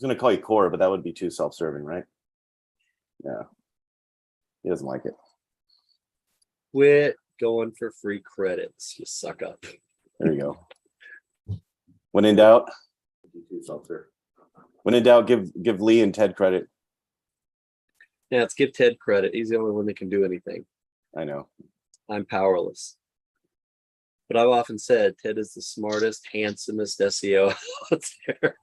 was going to call you core, but that would be too self-serving, right? Yeah. He doesn't like it. Quit going for free credits. You suck up. There you go. When in doubt, give Lee and Ted credit. Yeah, let's give Ted credit. He's the only one that can do anything. I know. I'm powerless. But I've often said Ted is the smartest, handsomest SEO out there.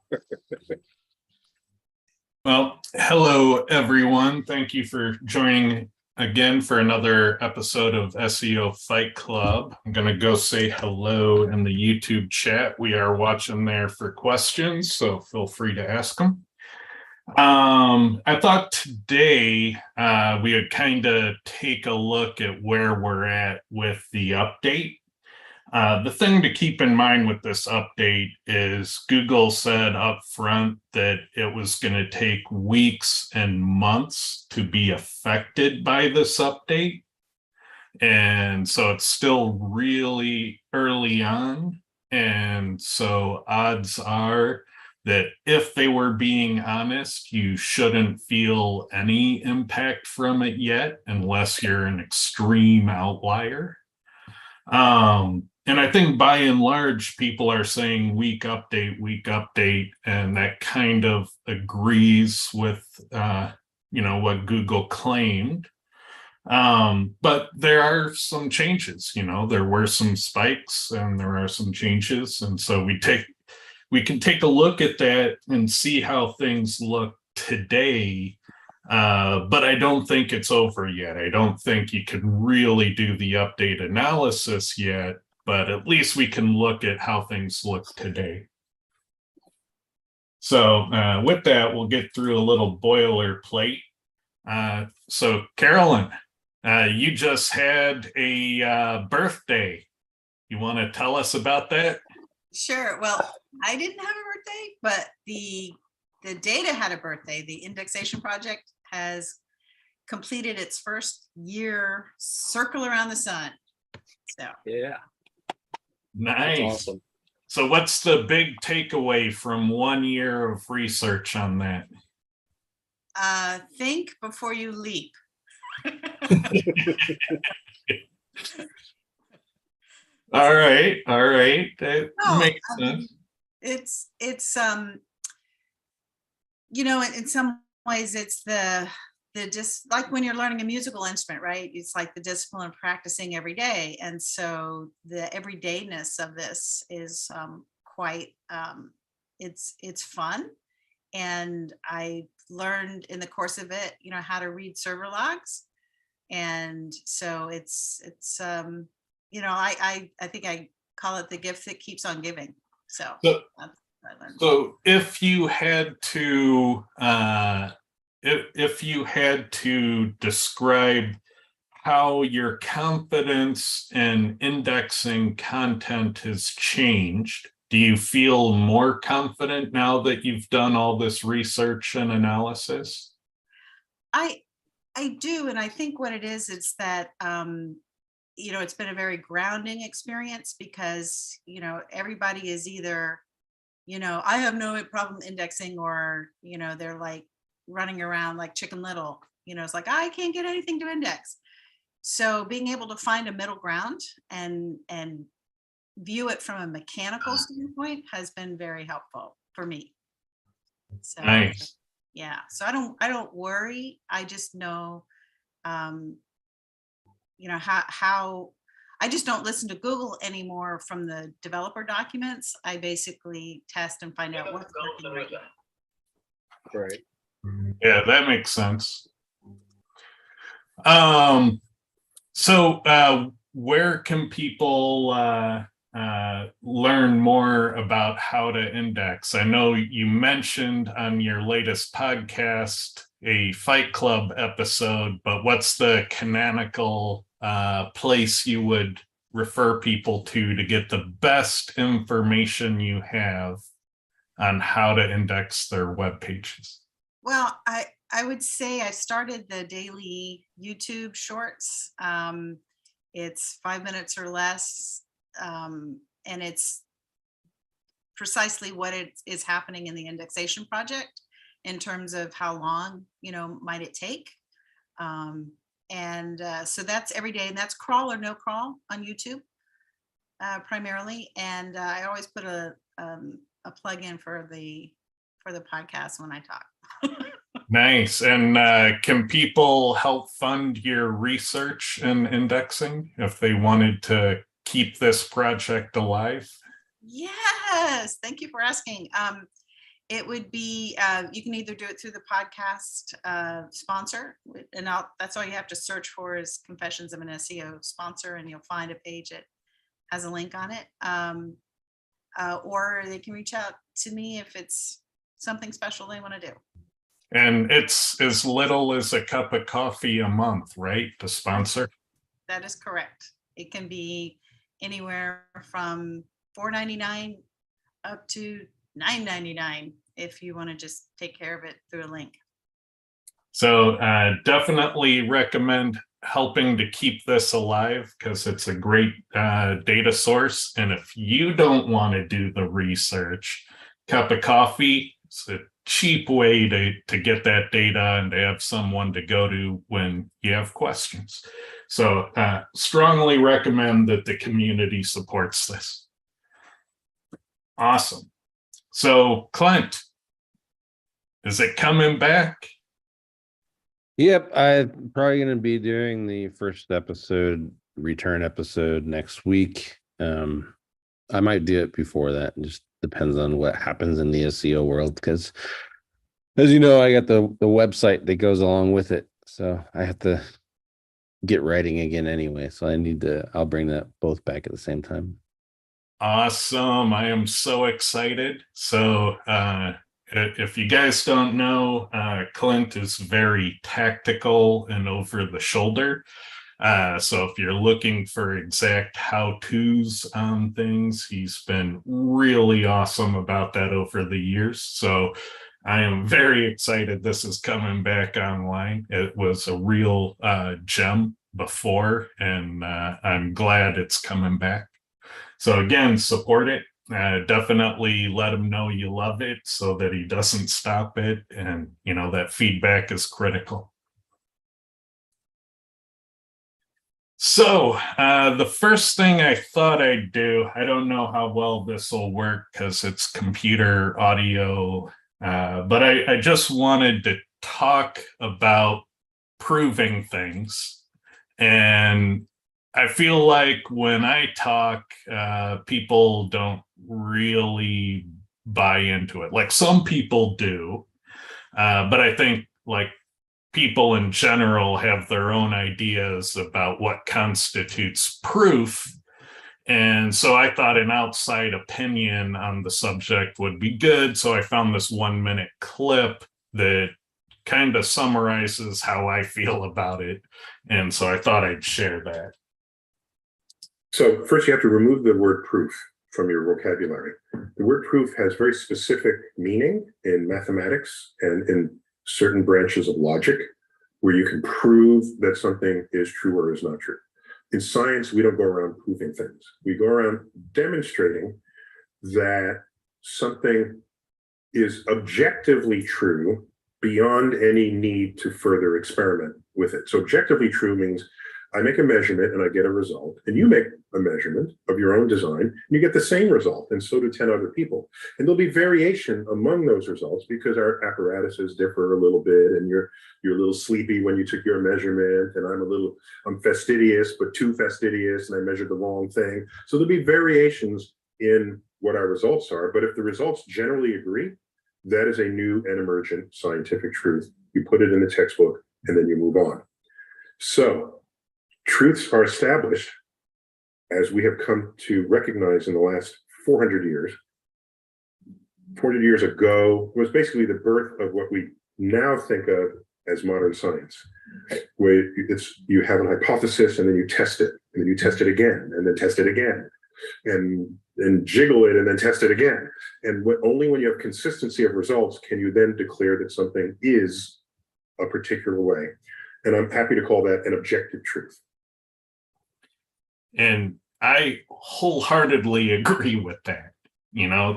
Well, hello, everyone. Thank you for joining again for another episode of SEO Fight Club. I'm going to go say hello in the YouTube chat. We are watching there for questions, so feel free to ask them. I thought today we would kind of take a look at where we're at with the update. The thing to keep in mind with this update is Google said up front that it was going to take weeks and months to be affected by this update. And so it's still really early on. And so odds are that if they were being honest, you shouldn't feel any impact from it yet, unless you're an extreme outlier. And I think by and large, people are saying week update, and that kind of agrees with, what Google claimed. But there are some changes, there were some spikes and there are some changes. And so we can take a look at that and see how things look today. But I don't think it's over yet. I don't think you can really do the update analysis yet, but at least we can look at how things look today. So with that, we'll get through a little boilerplate. So Carolyn, you just had a birthday. You want to tell us about that? Sure. Well, I didn't have a birthday, but the data had a birthday. The indexation project has completed its first year circle around the sun. So Yeah. Nice. That's awesome. So what's the big takeaway from 1 year of research on that? think before you leap. All right. That makes sense. It's in some ways it's the just like when you're learning a musical instrument, right? It's like the discipline of practicing every day. And so the everydayness of this is quite it's fun. And I learned in the course of it, how to read server logs. And so it's I think I call it the gift that keeps on giving. So that's what I learned. So if you had to if you had to describe how your confidence in indexing content has changed, do you feel more confident now that you've done all this research and analysis? I do, and I think what it is that it's been a very grounding experience because everybody is either I have no problem indexing, or they're like running around like Chicken Little. It's like I can't get anything to index. So being able to find a middle ground and view it from a mechanical standpoint has been very helpful for me. So Nice. yeah, so I don't worry. I just know how I just don't listen to Google anymore from the developer documents. I basically test and find out what's working right now. Right. Yeah, that makes sense. So where can people learn more about how to index? I know you mentioned on your latest podcast a Fight Club episode, but what's the canonical place you would refer people to get the best information you have on how to index their web pages? Well, I would say I started the daily YouTube shorts. It's 5 minutes or less, and it's precisely what is happening in the indexation project. in terms of how long, might it take. So that's every day, and that's crawl or no crawl on YouTube primarily. And I always put a plug in for the podcast when I talk. Nice. And can people help fund your research and indexing if they wanted to keep this project alive? Yes, thank you for asking. It would be, you can either do it through the podcast sponsor, and that's all you have to search for is Confessions of an SEO Sponsor, and you'll find a page that has a link on it. Or they can reach out to me if it's something special they want to do. And it's as little as a cup of coffee a month, right? To sponsor. That is correct. It can be anywhere from $4.99 up to $9.99 if you want to just take care of it through a link. So definitely recommend helping to keep this alive because it's a great data source. And if you don't want to do the research, cup of coffee, it's a cheap way to get that data and to have someone to go to when you have questions. So strongly recommend that the community supports this. Awesome. So Clint, is it coming back? Yep, I'm probably going to be doing the first return episode next week. I might do it before that. It just depends on what happens in the SEO world, because as you know, I got the website that goes along with it. So I have to get writing again anyway. So I'll bring that both back at the same time. Awesome. I am so excited. So if you guys don't know, Clint is very tactical and over the shoulder. So if you're looking for exact how-tos on things, he's been really awesome about that over the years. So I am very excited this is coming back online. It was a real gem before, and I'm glad it's coming back. So again, support it. Definitely let him know you love it so that he doesn't stop it. And, that feedback is critical. So the first thing I thought I'd do, I don't know how well this will work because it's computer audio, but I just wanted to talk about proving things. And I feel like when I talk, people don't really buy into it. Like some people do, but I think like people in general have their own ideas about what constitutes proof. And so I thought an outside opinion on the subject would be good. So I found this 1-minute clip that kind of summarizes how I feel about it. And so I thought I'd share that. So first you have to remove the word proof from your vocabulary. The word proof has very specific meaning in mathematics and in certain branches of logic where you can prove that something is true or is not true. In science, we don't go around proving things. We go around demonstrating that something is objectively true beyond any need to further experiment with it. So objectively true means I make a measurement and I get a result, and you make a measurement of your own design and you get the same result, and so do 10 other people. And there'll be variation among those results because our apparatuses differ a little bit, and you're a little sleepy when you took your measurement, and I'm fastidious, but too fastidious, and I measured the wrong thing. So there'll be variations in what our results are, but if the results generally agree, that is a new and emergent scientific truth. You put it in the textbook and then you move on. So truths are established, as we have come to recognize in the last 400 years. 400 years ago was basically the birth of what we now think of as modern science, where you have an hypothesis and then you test it, and then you test it again, and then test it again, and jiggle it, and then test it again. And only when you have consistency of results can you then declare that something is a particular way. And I'm happy to call that an objective truth. And I wholeheartedly agree with that.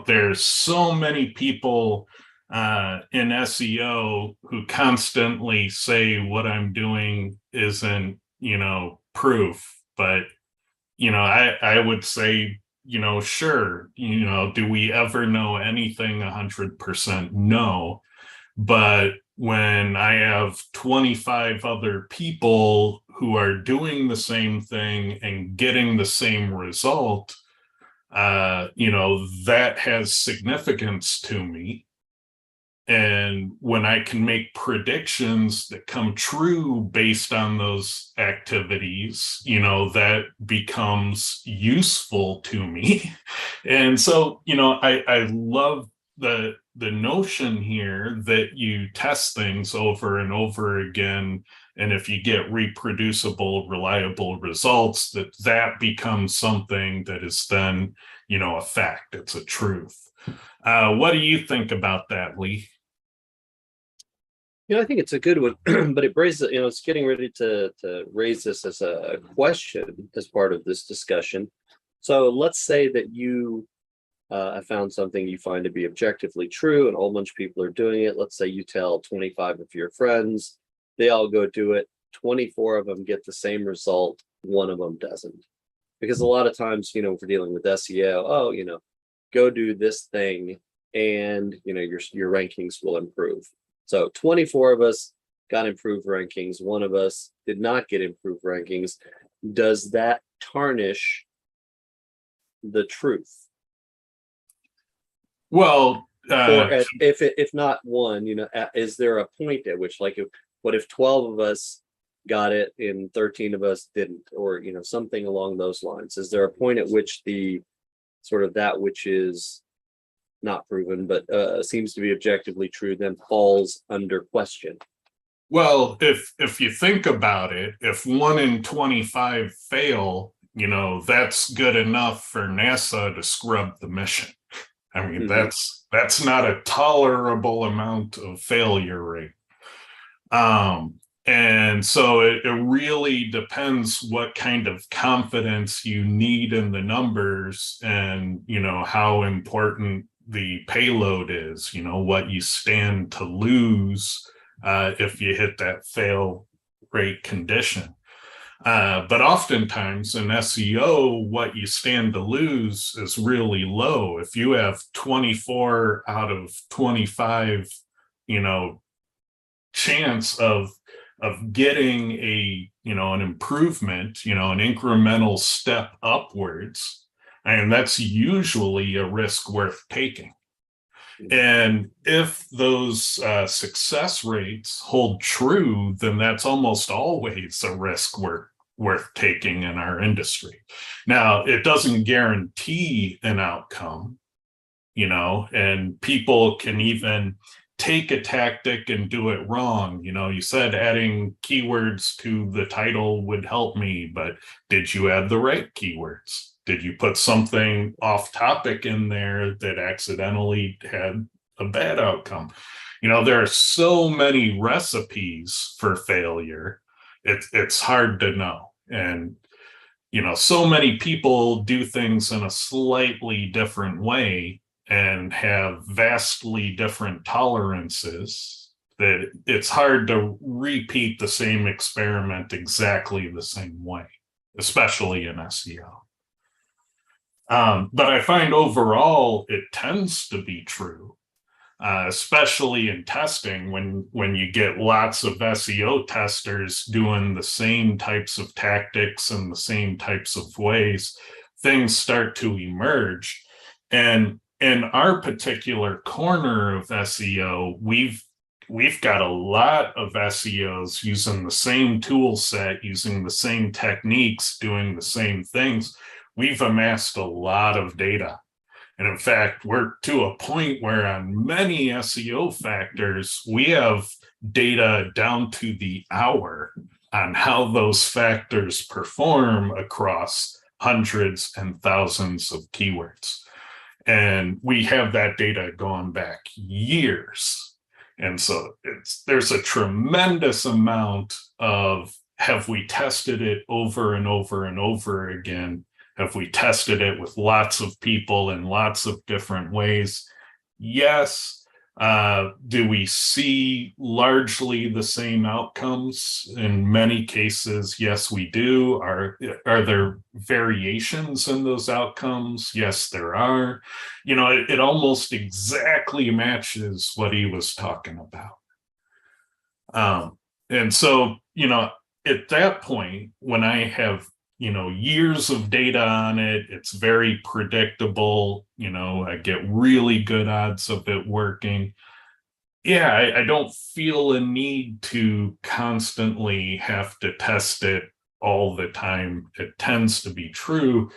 There's so many people in SEO who constantly say what I'm doing isn't, proof. But, I would say, sure, do we ever know anything 100%? No. But when I have 25 other people who are doing the same thing and getting the same result, that has significance to me. And when I can make predictions that come true based on those activities, that becomes useful to me. And so, I love the notion here that you test things over and over again. And if you get reproducible, reliable results, that becomes something that is then, a fact. It's a truth. What do you think about that, Lee? I think it's a good one, but it raises, it's getting ready to raise this as a question as part of this discussion. So let's say that you have found something you find to be objectively true, and a whole bunch of people are doing it. Let's say you tell 25 of your friends, they all go do it. 24 of them get the same result. One of them doesn't. Because a lot of times, if we're dealing with SEO, go do this thing and, your rankings will improve. So 24 of us got improved rankings. One of us did not get improved rankings. Does that tarnish the truth? Well, or if not one, is there a point at which, like, what if 12 of us got it and 13 of us didn't, or something along those lines? Is there a point at which the sort of that which is not proven but seems to be objectively true then falls under question? Well, if you think about it, if 1 in 25 fail, that's good enough for NASA to scrub the mission. I mean, that's not a tolerable amount of failure rate. And so it really depends what kind of confidence you need in the numbers and, how important the payload is, what you stand to lose if you hit that fail rate condition. But oftentimes in SEO, what you stand to lose is really low. If you have 24 out of 25, chance of getting an improvement, an incremental step upwards, and that's usually a risk worth taking. And if those success rates hold true, then that's almost always a risk worth taking in our industry. Now, it doesn't guarantee an outcome, and people can even take a tactic and do it wrong. You said adding keywords to the title would help me, but did you add the right keywords? Did you put something off topic in there that accidentally had a bad outcome? There are so many recipes for failure. It's hard to know. And, so many people do things in a slightly different way and have vastly different tolerances that it's hard to repeat the same experiment exactly the same way, especially in SEO. But I find overall it tends to be true, especially in testing when you get lots of SEO testers doing the same types of tactics and the same types of ways, things start to emerge. And in our particular corner of SEO, we've got a lot of SEOs using the same tool set, using the same techniques, doing the same things. We've amassed a lot of data. And in fact, we're to a point where on many SEO factors, we have data down to the hour on how those factors perform across hundreds and thousands of keywords. And we have that data going back years. And so there's a tremendous amount of, have we tested it over and over and over again? Have we tested it with lots of people in lots of different ways? Yes. Do we see largely the same outcomes? In many cases, yes, we do. Are there variations in those outcomes? Yes, there are. It almost exactly matches what he was talking about. And so, at that point, when I have, years of data on it, it's very predictable. I get really good odds of it working. Yeah, I don't feel a need to constantly have to test it all the time. It tends to be true.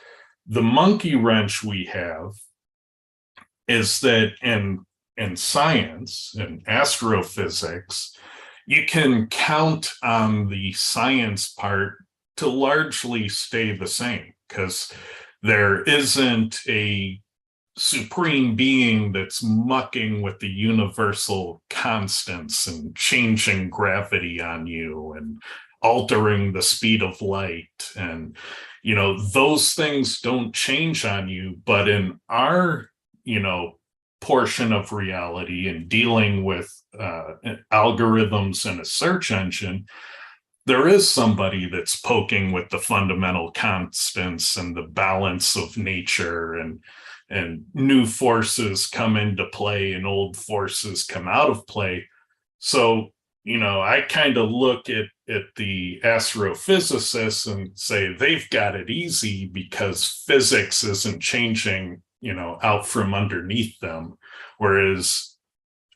The monkey wrench we have is that in science and astrophysics, you can count on the science part to largely stay the same, because there isn't a supreme being that's mucking with the universal constants and changing gravity on you and altering the speed of light. And, those things don't change on you. But in our, portion of reality and dealing with algorithms and a search engine, there is somebody that's poking with the fundamental constants and the balance of nature, and new forces come into play and old forces come out of play. So, I kind of look at the astrophysicists and say they've got it easy because physics isn't changing, out from underneath them. Whereas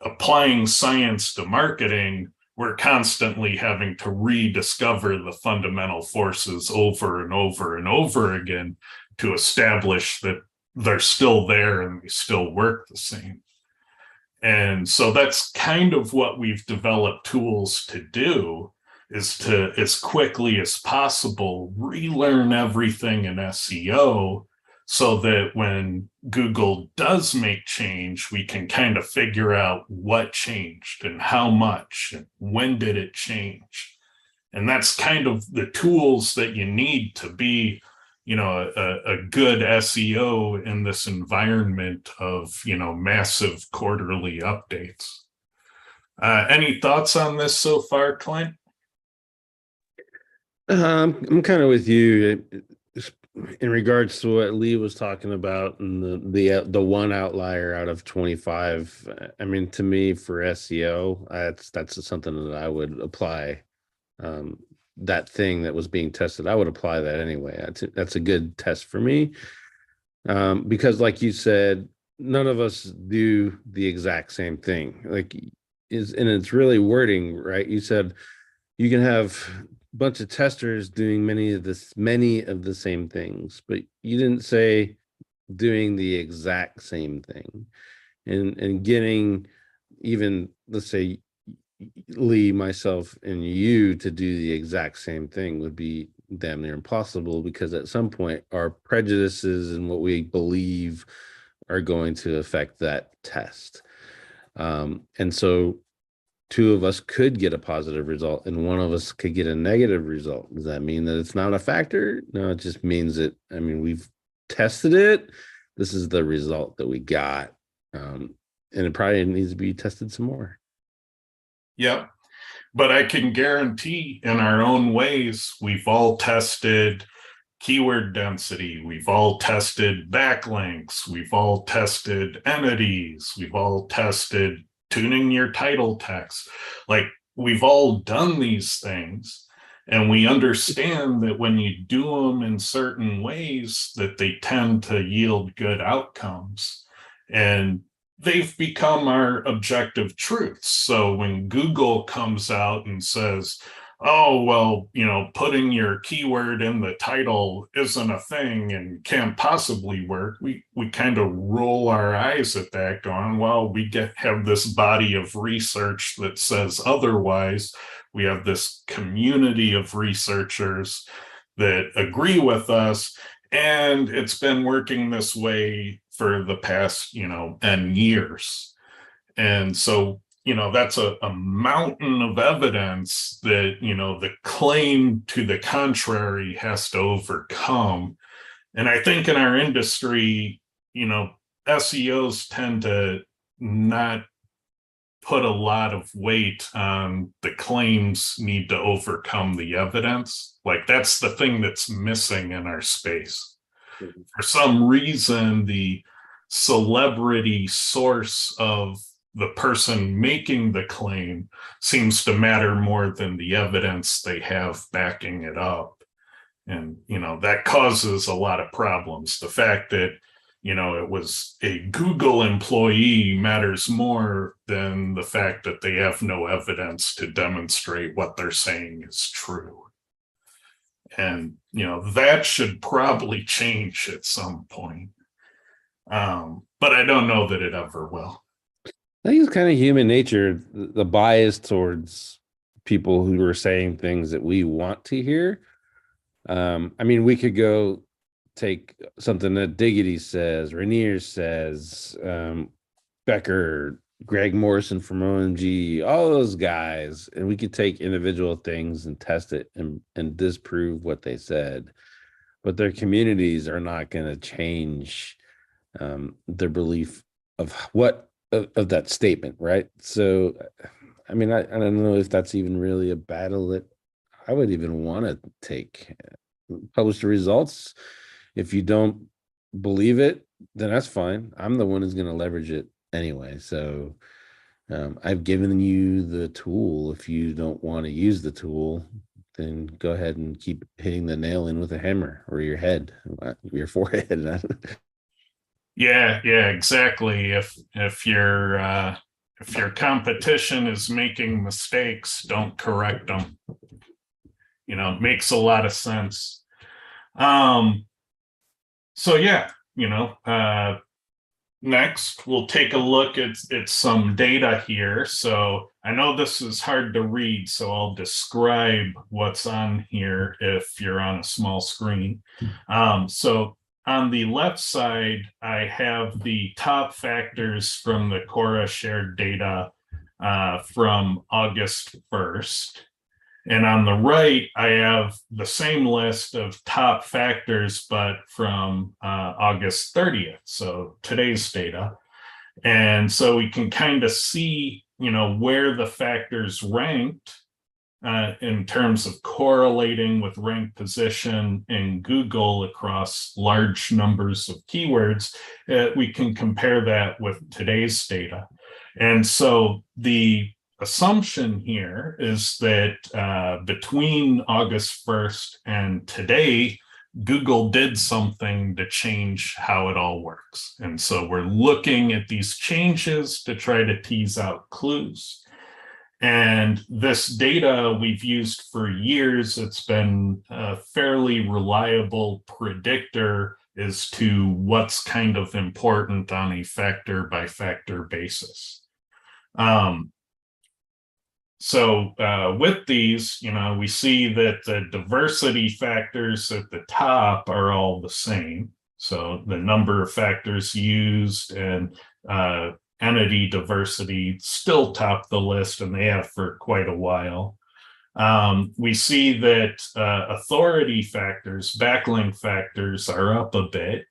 applying science to marketing, we're constantly having to rediscover the fundamental forces over and over and over again to establish that they're still there and they still work the same. And so that's kind of what we've developed tools to do, is to, as quickly as possible, relearn everything in SEO, so that when Google does make change, we can kind of figure out what changed and how much and when did it change. And that's kind of the tools that you need to be, a good SEO in this environment of, massive quarterly updates. Any thoughts on this so far, Clint? I'm kind of with you in regards to what Lee was talking about, and the one outlier out of 25. I mean, to me, for SEO, that's something that I would apply. That thing that was being tested, I would apply that anyway. That's a good test for me, because, like you said, none of us do the exact same thing. And it's really wording, right? You said you can have bunch of testers doing many of the same things, but you didn't say doing the exact same thing. And getting, even, let's say, Lee, myself, and you to do the exact same thing would be damn near impossible, because at some point our prejudices and what we believe are going to affect that test. And so two of us could get a positive result and one of us could get a negative result. Does that mean that it's not a factor? No, it just means that, we've tested it. This is the result that we got. And it probably needs to be tested some more. Yep. But I can guarantee, in our own ways, we've all tested keyword density. We've all tested backlinks. We've all tested entities. We've all tested tuning your title text. Like, we've all done these things, and we understand that when you do them in certain ways, that they tend to yield good outcomes, and they've become our objective truths. So when Google comes out and says, oh, well, putting your keyword in the title isn't a thing and can't possibly work, we kind of roll our eyes at that, going, well, we have this body of research that says otherwise. We have this community of researchers that agree with us, and it's been working this way for the past, N years. And so, that's a mountain of evidence that, the claim to the contrary has to overcome. And I think in our industry, SEOs tend to not put a lot of weight on the claims need to overcome the evidence. Like that's the thing that's missing in our space. For some reason, the celebrity source of the person making the claim seems to matter more than the evidence they have backing it up. And, that causes a lot of problems. The fact that, it was a Google employee matters more than the fact that they have no evidence to demonstrate what they're saying is true. And, that should probably change at some point. But I don't know that it ever will. I think it's kind of human nature, the bias towards people who are saying things that we want to hear. We could go take something that Diggity says, Rainier says, Becker, Greg Morrison from OMG, all those guys, and we could take individual things and test it and disprove what they said. But their communities are not going to change their belief of what of that statement, right? So, I don't know if that's even really a battle that I would even want to take. Publish the results. If you don't believe it, then that's fine. I'm the one who's going to leverage it anyway. So I've given you the tool. If you don't want to use the tool, then go ahead and keep hitting the nail in with a hammer or your head, your forehead. Yeah, exactly. If your competition is making mistakes, don't correct them. It makes a lot of sense. So yeah, next we'll take a look at some data here. So I know this is hard to read, so I'll describe what's on here if you're on a small screen. So on the left side, I have the top factors from the Quora shared data from August 1st. And on the right, I have the same list of top factors, but from August 30th, so today's data. And so we can kind of see, where the factors ranked in terms of correlating with rank position in Google across large numbers of keywords. We can compare that with today's data. And so the assumption here is that between August 1st and today, Google did something to change how it all works. And so we're looking at these changes to try to tease out clues. And this data we've used for years. It's been a fairly reliable predictor as to what's kind of important on a factor by factor basis. So with these, we see that the diversity factors at the top are all the same. So the number of factors used and entity diversity still top the list, and they have for quite a while. We see that authority factors, backlink factors are up a bit.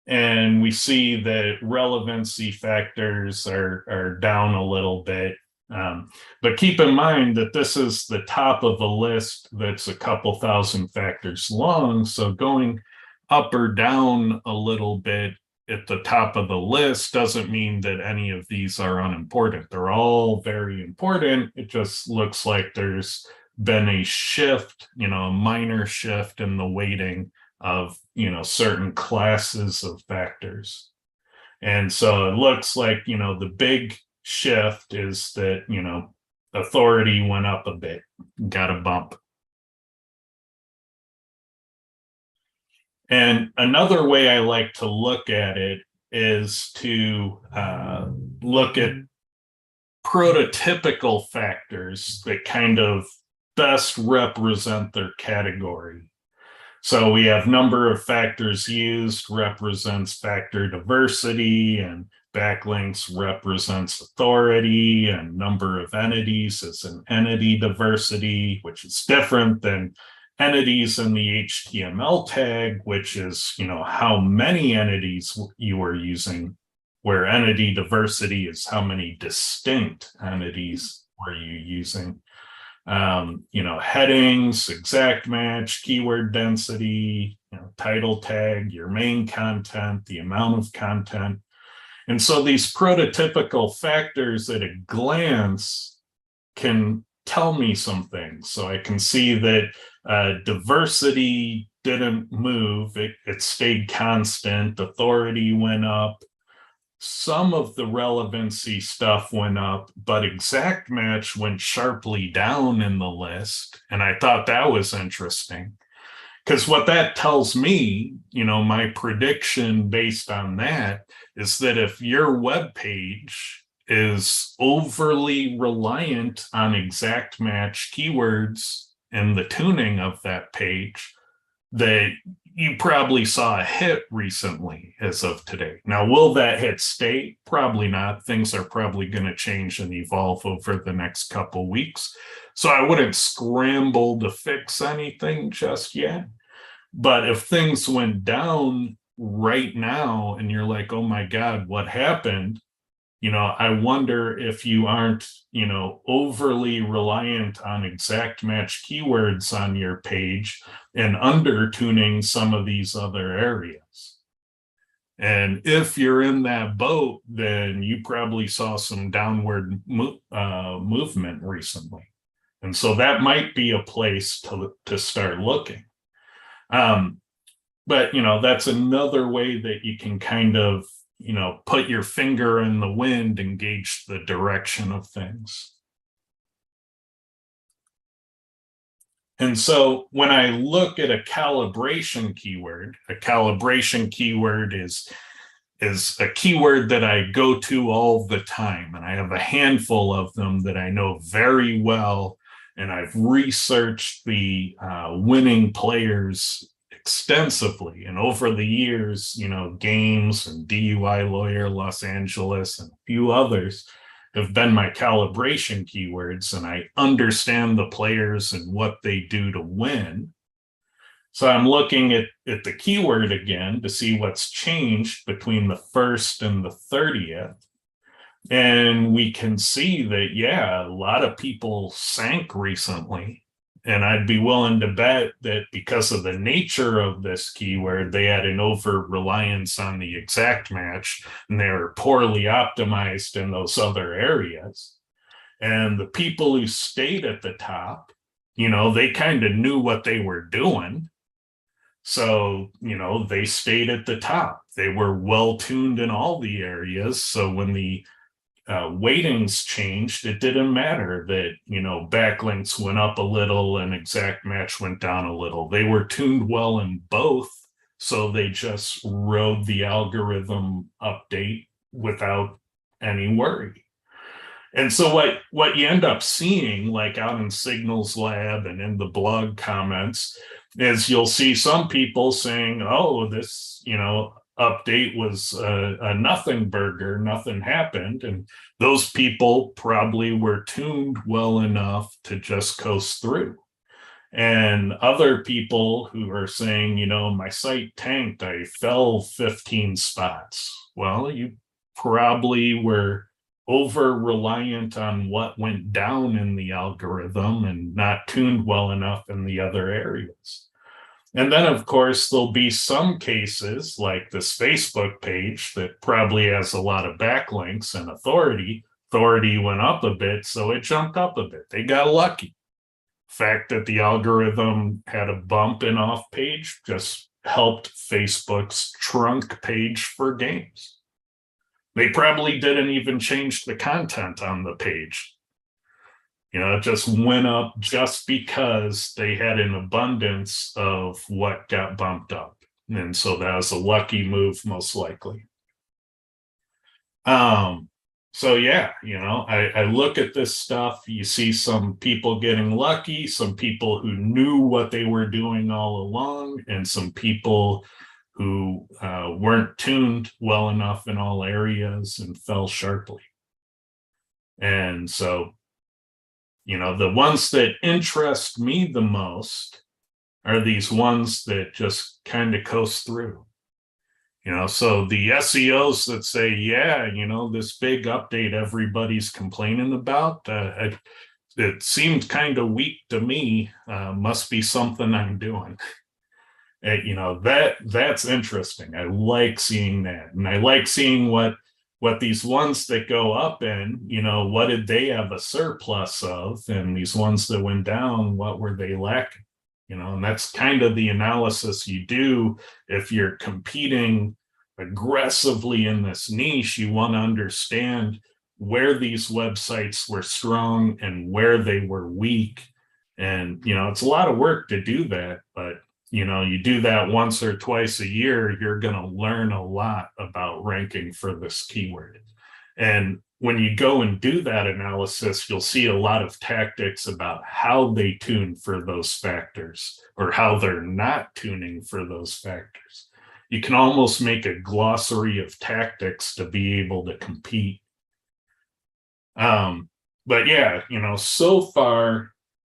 And we see that relevancy factors are down a little bit. But keep in mind that this is the top of a list that's a couple thousand factors long. So going up or down a little bit at the top of the list doesn't mean that any of these are unimportant. They're all very important. It just looks like there's been a shift, a minor shift in the weighting of certain classes of factors. And so it looks like the big shift is that authority went up a bit, got a bump. And another way I like to look at it is to look at prototypical factors that kind of best represent their category. So we have number of factors used represents factor diversity, and backlinks represents authority, and number of entities is an entity diversity, which is different than entities in the HTML tag, which is, how many entities you are using where entity diversity is how many distinct entities were you using. Headings, exact match, keyword density, title tag, your main content, the amount of content. And so these prototypical factors at a glance can tell me some things. So I can see that diversity didn't move, it stayed constant, authority went up, some of the relevancy stuff went up, but exact match went sharply down in the list. And I thought that was interesting, because what that tells me, my prediction based on that is that if your web page is overly reliant on exact match keywords and the tuning of that page, that you probably saw a hit recently as of today. Now, will that hit stay? Probably not. Things are probably going to change and evolve over the next couple weeks. So I wouldn't scramble to fix anything just yet. But if things went down right now and you're like, oh my God, what happened? I wonder if you aren't, overly reliant on exact match keywords on your page and under tuning some of these other areas. And if you're in that boat, then you probably saw some downward movement recently. And so that might be a place to start looking. But, that's another way that you can kind of, put your finger in the wind and gauge the direction of things. And so when I look at a calibration keyword is a keyword that I go to all the time. And I have a handful of them that I know very well. And I've researched the winning players extensively, and over the years, Games and DUI Lawyer Los Angeles and a few others have been my calibration keywords, and I understand the players and what they do to win. So I'm looking at the keyword again to see what's changed between the 1st and the 30th. And we can see that, a lot of people sank recently. And I'd be willing to bet that because of the nature of this keyword, they had an over-reliance on the exact match, and they were poorly optimized in those other areas. And the people who stayed at the top, they kind of knew what they were doing. So, they stayed at the top. They were well-tuned in all the areas. So when the weightings changed, it didn't matter that, backlinks went up a little and exact match went down a little. They were tuned well in both. So they just rode the algorithm update without any worry. And so what you end up seeing, like out in Signals Lab and in the blog comments, is you'll see some people saying, oh, this, update was a nothing burger, nothing happened. And those people probably were tuned well enough to just coast through. And other people who are saying, my site tanked, I fell 15 spots. Well, you probably were over reliant on what went down in the algorithm and not tuned well enough in the other areas. And then, of course, there'll be some cases like this Facebook page that probably has a lot of backlinks and authority. Authority went up a bit, so it jumped up a bit. They got lucky. Fact that the algorithm had a bump in off page just helped Facebook's trunk page for games. They probably didn't even change the content on the page. It just went up just because they had an abundance of what got bumped up. And so that was a lucky move, most likely. So yeah, I look at this stuff, you see some people getting lucky, some people who knew what they were doing all along, and some people who weren't tuned well enough in all areas and fell sharply. And so, the ones that interest me the most are these ones that just kind of coast through. So the SEOs that say, yeah, this big update everybody's complaining about, it seemed kind of weak to me. Must be something I'm doing. That's interesting. I like seeing that, and I like seeing what these ones that go up in, what did they have a surplus of, and these ones that went down, what were they lacking? And that's kind of the analysis you do if you're competing aggressively in this niche. You want to understand where these websites were strong and where they were weak. And, it's a lot of work to do that, but you do that once or twice a year, you're going to learn a lot about ranking for this keyword. And when you go and do that analysis, you'll see a lot of tactics about how they tune for those factors or how they're not tuning for those factors. You can almost make a glossary of tactics to be able to compete. But yeah, so far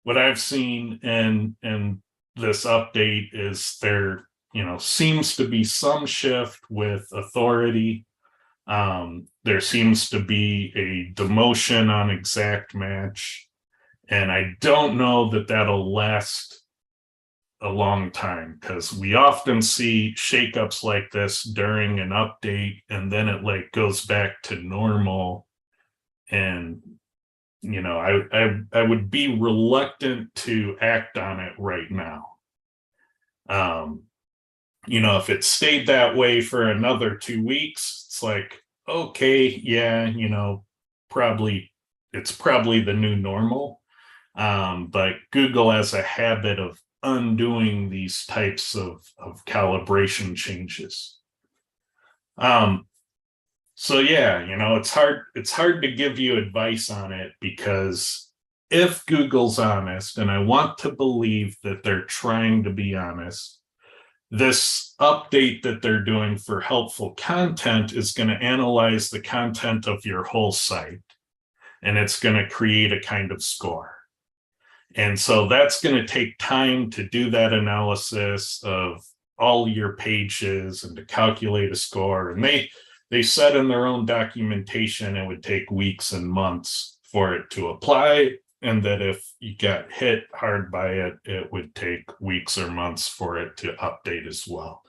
what I've seen and this update is there, seems to be some shift with authority. There seems to be a demotion on exact match, and I don't know that that'll last a long time, because we often see shakeups like this during an update, and then it goes back to normal. And I would be reluctant to act on it right now. If it stayed that way for another 2 weeks, it's like, okay, yeah, it's probably the new normal. But Google has a habit of undoing these types of calibration changes. So yeah, it's hard to give you advice on it, because if Google's honest, and I want to believe that they're trying to be honest, this update that they're doing for helpful content is going to analyze the content of your whole site, and it's going to create a kind of score. And so that's going to take time to do that analysis of all your pages and to calculate a score. And they said in their own documentation it would take weeks and months for it to apply, and that if you got hit hard by it, it would take weeks or months for it to update as well.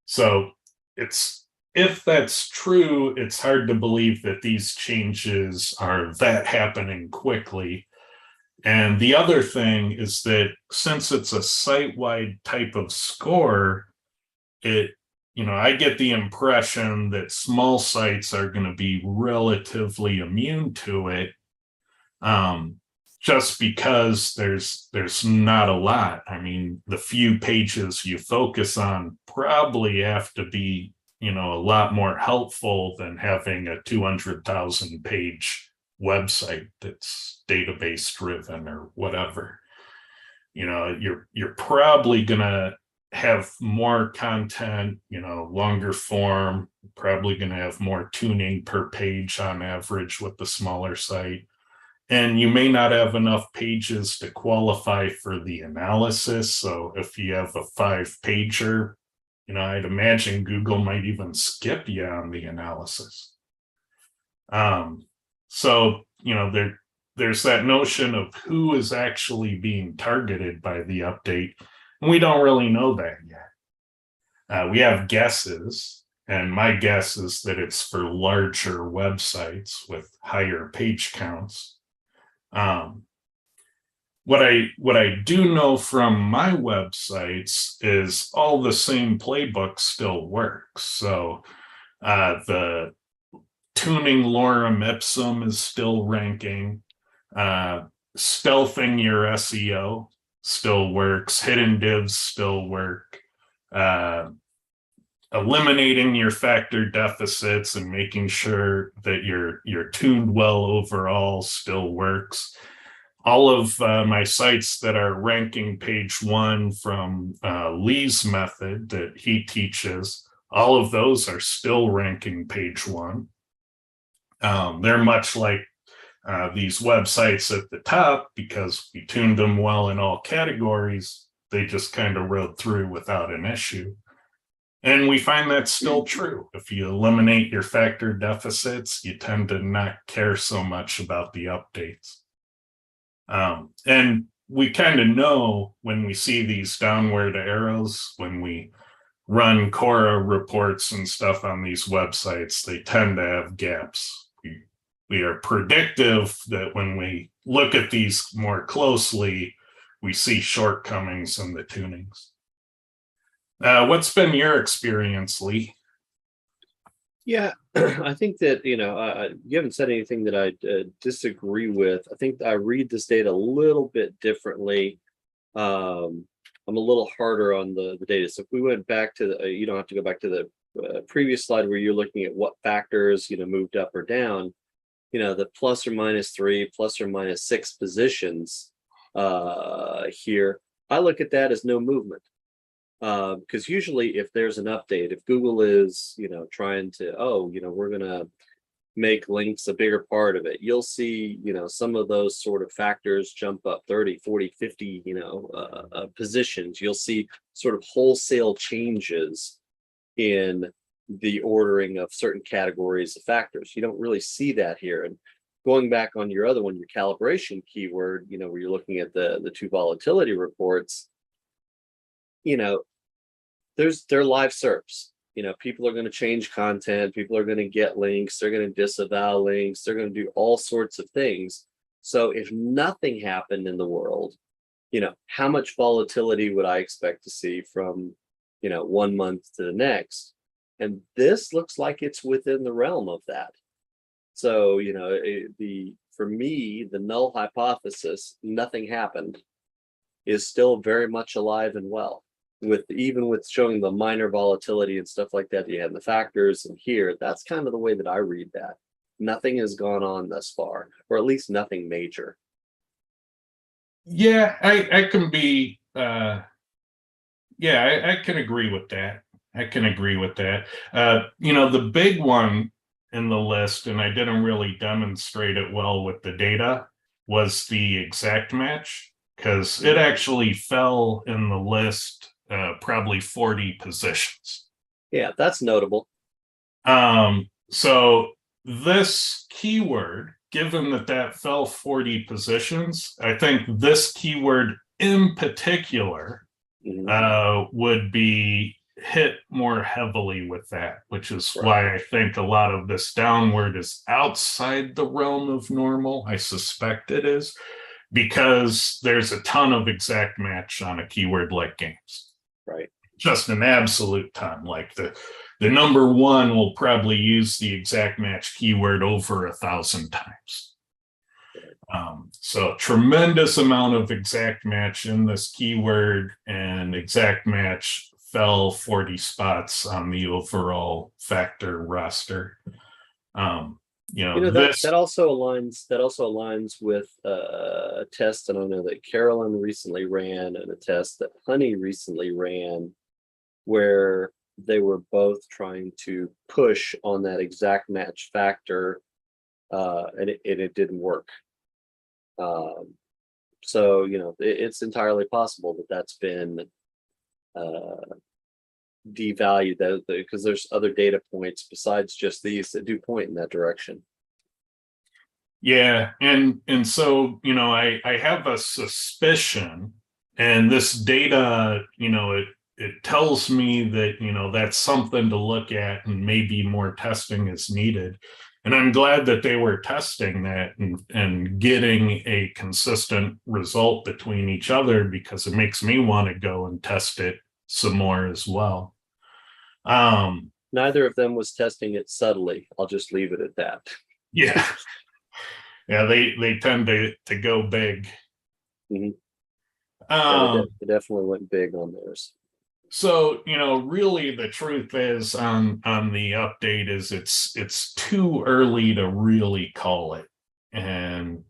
So if that's true, it's hard to believe that these changes are that happening quickly. And the other thing is that since it's a site-wide type of score, I get the impression that small sites are going to be relatively immune to it, just because there's not a lot. I mean, the few pages you focus on probably have to be, a lot more helpful than having a 200,000 page website that's database driven or whatever. You're probably going to have more content, longer form, probably going to have more tuning per page on average with the smaller site. And you may not have enough pages to qualify for the analysis. So if you have a 5-pager, I'd imagine Google might even skip you on the analysis. So, there's that notion of who is actually being targeted by the update. And we don't really know that yet. We have guesses, and my guess is that it's for larger websites with higher page counts. What I do know from my websites is all the same playbook still works. So the tuning lorem ipsum is still ranking. Stealthing your SEO still works. Hidden divs still work. Eliminating your factor deficits and making sure that you're tuned well overall still works. All of my sites that are ranking page 1 from Lee's method that he teaches, all of those are still ranking page 1. They're much like these websites at the top, because we tuned them well in all categories. They just kind of rode through without an issue. And we find that's still true. If you eliminate your factor deficits, you tend to not care so much about the updates. And we kind of know when we see these downward arrows, when we run Cora reports and stuff on these websites, they tend to have gaps. We are predictive that when we look at these more closely, we see shortcomings in the tunings. What's been your experience, Lee? Yeah, I think that, you haven't said anything that I disagree with. I think I read this data a little bit differently. I'm a little harder on the data. So if we went back to the, you don't have to go back to the previous slide where you're looking at what factors, moved up or down, the plus or minus 3, plus or minus 6 positions here. I look at that as no movement. Because usually if there's an update, if Google is, trying to, we're going to make links a bigger part of it, you'll see, some of those sort of factors jump up 30, 40, 50, positions. You'll see sort of wholesale changes in the ordering of certain categories of factors. You don't really see that here. And going back on your other one, your calibration keyword, where you're looking at the 2 volatility reports, they're live SERPs. People are going to change content, people are going to get links, they're going to disavow links, they're going to do all sorts of things. So if nothing happened in the world, how much volatility would I expect to see from 1 month to the next? And this looks like it's within the realm of that. So for me, the null hypothesis, nothing happened, is still very much alive and well. Even with showing the minor volatility and stuff like that, you have the factors, and here, that's kind of the way that I read that. Nothing has gone on thus far, or at least nothing major. Yeah, I can be, I can agree with that. The big one in the list, and I didn't really demonstrate it well with the data, was the exact match, because it actually fell in the list probably 40 positions. Yeah, that's notable. So this keyword, given that fell 40 positions, I think this keyword in particular would be hit more heavily with that, which is why I think a lot of this downward is outside the realm of normal. I suspect it is, because there's a ton of exact match on a keyword like games. Right. Just an absolute ton. Like the number one will probably use the exact match keyword over 1,000 times. So tremendous amount of exact match in this keyword, and exact match fell 40 spots on the overall factor roster. That also aligns with a test that I know that Carolyn recently ran, and a test that Honey recently ran, where they were both trying to push on that exact match factor, and it didn't work. So it's entirely possible that that's been devalued, because there's other data points besides just these that do point in that direction. Yeah, and so I have a suspicion, and this data, it tells me that that's something to look at, and maybe more testing is needed. And I'm glad that they were testing that and getting a consistent result between each other, because it makes me want to go and test it some more as well. Neither of them was testing it subtly. I'll just leave it at that. Yeah. Yeah, they tend to go big. Mm-hmm. They definitely went big on theirs. So, really the truth is on the update is it's too early to really call it. And,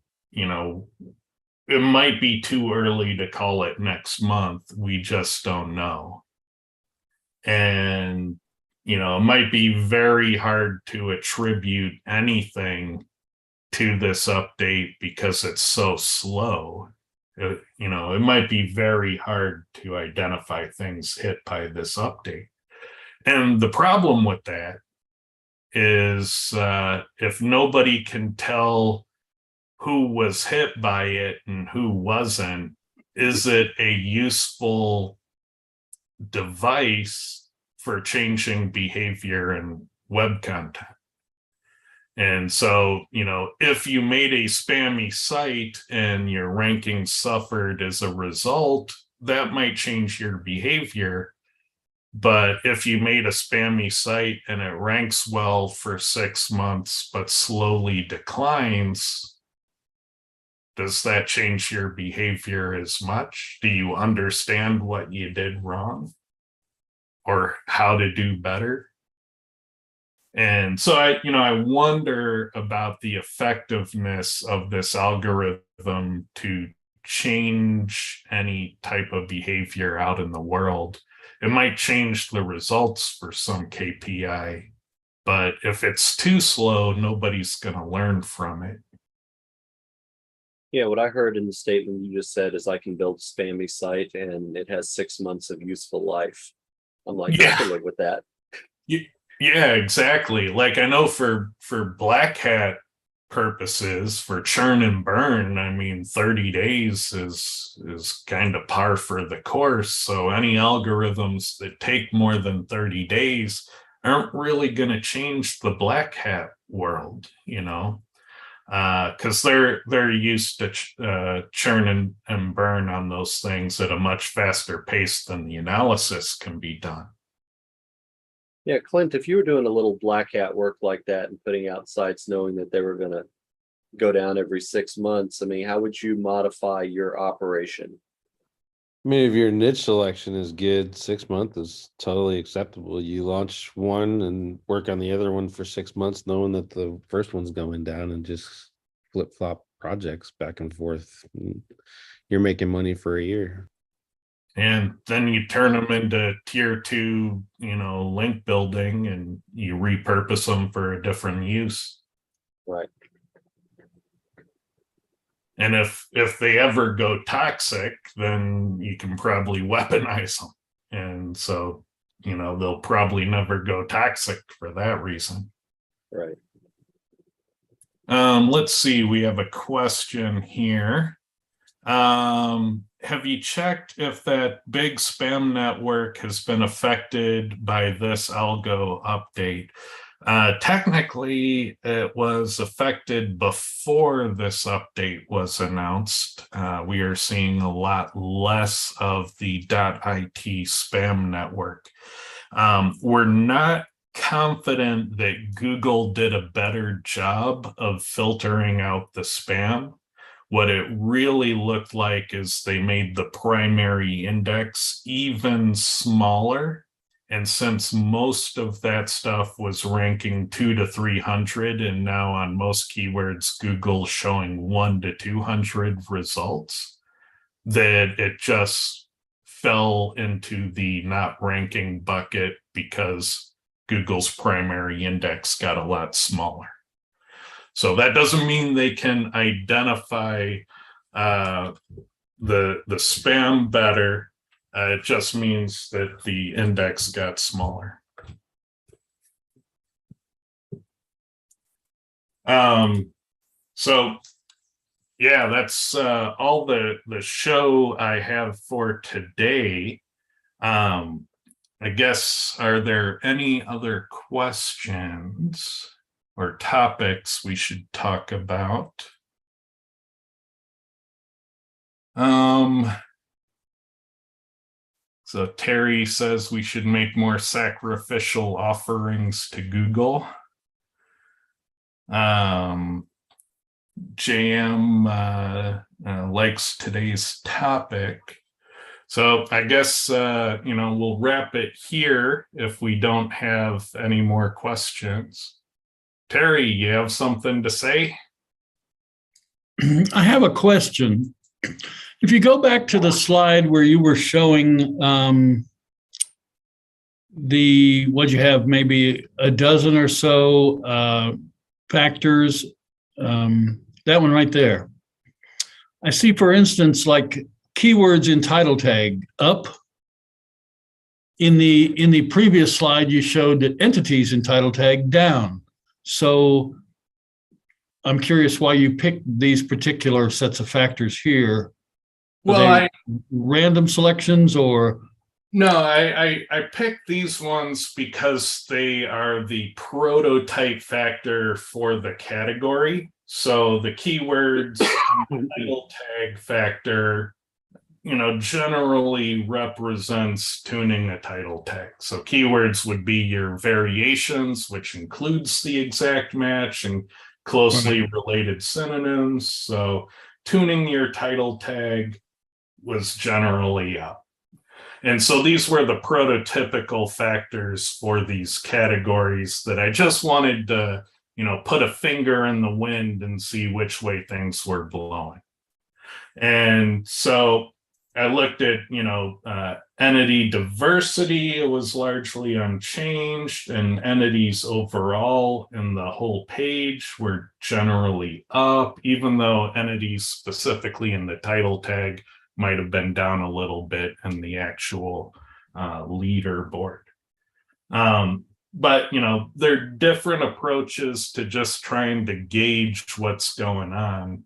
it might be too early to call it next month. We just don't know. And, it might be very hard to attribute anything to this update because it's so slow. It might be very hard to identify things hit by this update. And the problem with that is if nobody can tell who was hit by it and who wasn't, is it a useful device for changing behavior in web content? And so, if you made a spammy site and your ranking suffered as a result, that might change your behavior. But if you made a spammy site and it ranks well for 6 months, but slowly declines, does that change your behavior as much? Do you understand what you did wrong or how to do better? And so I wonder about the effectiveness of this algorithm to change any type of behavior out in the world. It might change the results for some KPI, but if it's too slow, nobody's going to learn from it. Yeah, what I heard in the statement you just said is I can build a spammy site and it has 6 months of useful life. I'm like, I can live with that. Yeah, exactly. Like I know for Black Hat purposes, for churn and burn, I mean, 30 days is kind of par for the course. So any algorithms that take more than 30 days aren't really going to change the Black Hat world, because they're used to churn and burn on those things at a much faster pace than the analysis can be done. Yeah, Clint, if you were doing a little Black Hat work like that and putting out sites knowing that they were going to go down every 6 months, I mean, how would you modify your operation? I mean, if your niche selection is good, 6 months is totally acceptable. You launch one and work on the other one for 6 months, knowing that the first one's going down, and just flip flop projects back and forth. You're making money for a year. And then you turn them into tier 2, link building, and you repurpose them for a different use. Right. And if they ever go toxic, then you can probably weaponize them. And so, they'll probably never go toxic for that reason. Right. Let's see, we have a question here. Have you checked if that big spam network has been affected by this algo update? Technically, it was affected before this update was announced. We are seeing a lot less of the .it spam network. We're not confident that Google did a better job of filtering out the spam. What it really looked like is they made the primary index even smaller. And since most of that stuff was ranking 2 to 300, and now on most keywords, Google's showing 1 to 200 results, that it just fell into the not ranking bucket because Google's primary index got a lot smaller. So that doesn't mean they can identify the spam better. It just means that the index got smaller. So yeah, that's all the show I have for today. I guess, are there any other questions or topics we should talk about? So Terry says we should make more sacrificial offerings to Google. JM likes today's topic. So I guess, we'll wrap it here if we don't have any more questions. Terry, you have something to say? I have a question. If you go back to the slide where you were showing what you have, maybe a dozen or so factors, that one right there. I see, for instance, like keywords in title tag, up, in the previous slide, you showed that entities in title tag down. So I'm curious why you picked these particular sets of factors here. Were they random selections or? No, I picked these ones because they are the prototype factor for the category. So the keywords, title tag factor, generally represents tuning a title tag. So keywords would be your variations, which includes the exact match and closely related synonyms. So tuning your title tag was generally up. And so these were the prototypical factors for these categories that I just wanted to, put a finger in the wind and see which way things were blowing. And so I looked at, entity diversity. It was largely unchanged, and entities overall in the whole page were generally up, even though entities specifically in the title tag might have been down a little bit in the actual leaderboard. But, there are different approaches to just trying to gauge what's going on.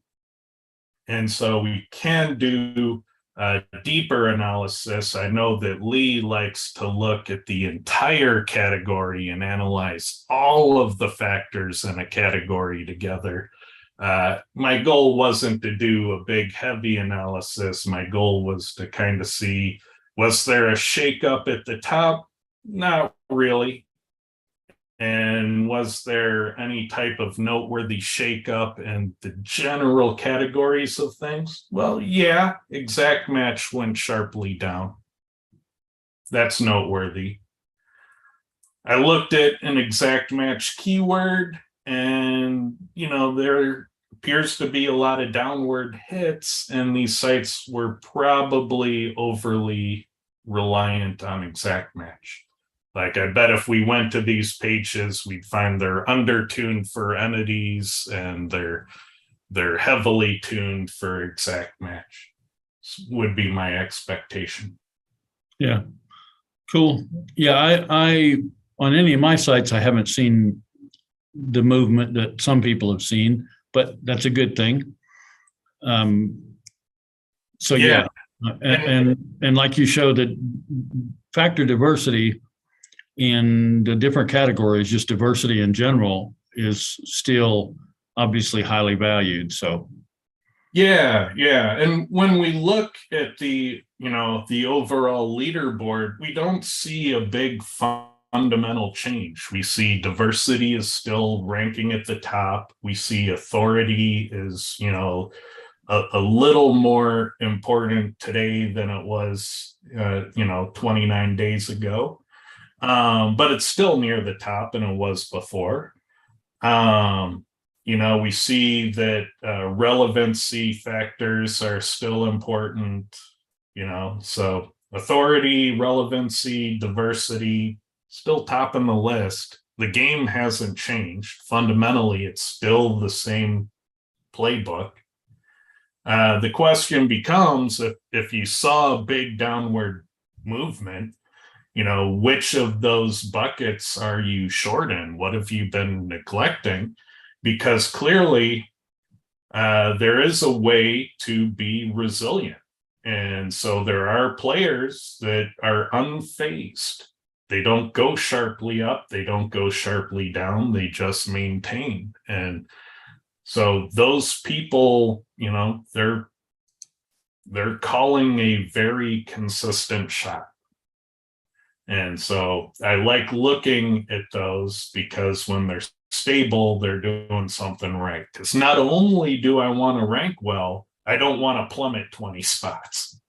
And so we can do a deeper analysis. I know that Lee likes to look at the entire category and analyze all of the factors in a category together. My goal wasn't to do a big, heavy analysis. My goal was to kind of see, was there a shakeup at the top? Not really. And was there any type of noteworthy shakeup in the general categories of things? Well, yeah, exact match went sharply down. That's noteworthy. I looked at an exact match keyword, and there appears to be a lot of downward hits, and these sites were probably overly reliant on exact match. Like, I bet if we went to these pages, we'd find they're undertuned for entities and they're heavily tuned for exact match. Would be my expectation. Yeah, cool. Yeah, I on any of my sites, I haven't seen the movement that some people have seen, but that's a good thing. So yeah, and like you showed, that factor diversity in the different categories, just diversity in general, is still obviously highly valued. So yeah. And when we look at the overall leaderboard, we don't see a big fundamental change. We see diversity is still ranking at the top. We see authority is, a little more important today than it was, 29 days ago. But it's still near the top than it was before. We see that relevancy factors are still important, so authority, relevancy, diversity, still topping the list. The game hasn't changed. Fundamentally, it's still the same playbook. The question becomes, if you saw a big downward movement, which of those buckets are you short in? What have you been neglecting? Because clearly there is a way to be resilient. And so there are players that are unfazed. They don't go sharply up. They don't go sharply down. They just maintain. And so those people, they're calling a very consistent shot. And so I like looking at those, because when they're stable, they're doing something right. Because not only do I want to rank well, I don't want to plummet 20 spots.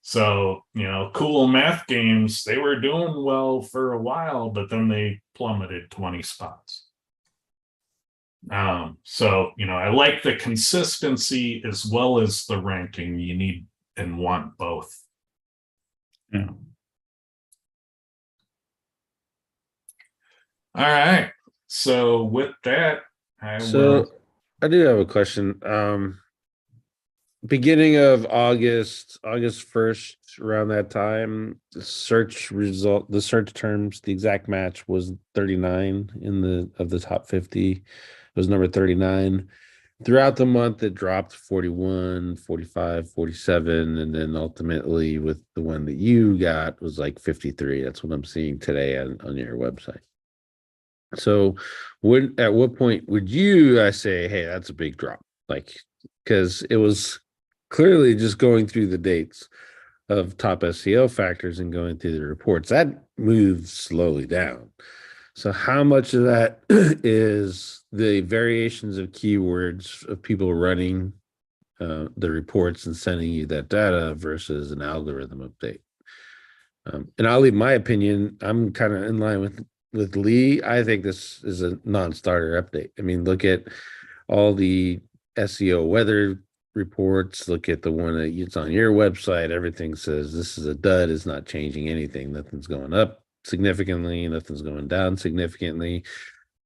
So, Cool Math Games, they were doing well for a while, but then they plummeted 20 spots. So, I like the consistency as well as the ranking. You need and want both. yeah. All right. So with that, I do have a question. beginning of August 1st, around that time, the search terms, the exact match was 39 of the top 50. It was number 39. Throughout the month, it dropped 41, 45, 47, and then ultimately with the one that you got was like 53. That's what I'm seeing today on your website. So at what point would I say, hey, that's a big drop? Like, because it was clearly just going through the dates of top SEO factors and going through the reports, that moved slowly down. So how much of that is the variations of keywords of people running the reports and sending you that data versus an algorithm update? And I'll leave my opinion. I'm kind of in line with Lee. I think this is a non-starter update. I mean, look at all the SEO weather reports. Look at the one that it's on your website. Everything says this is a dud. It's not changing anything. Nothing's going up significantly. Nothing's going down significantly.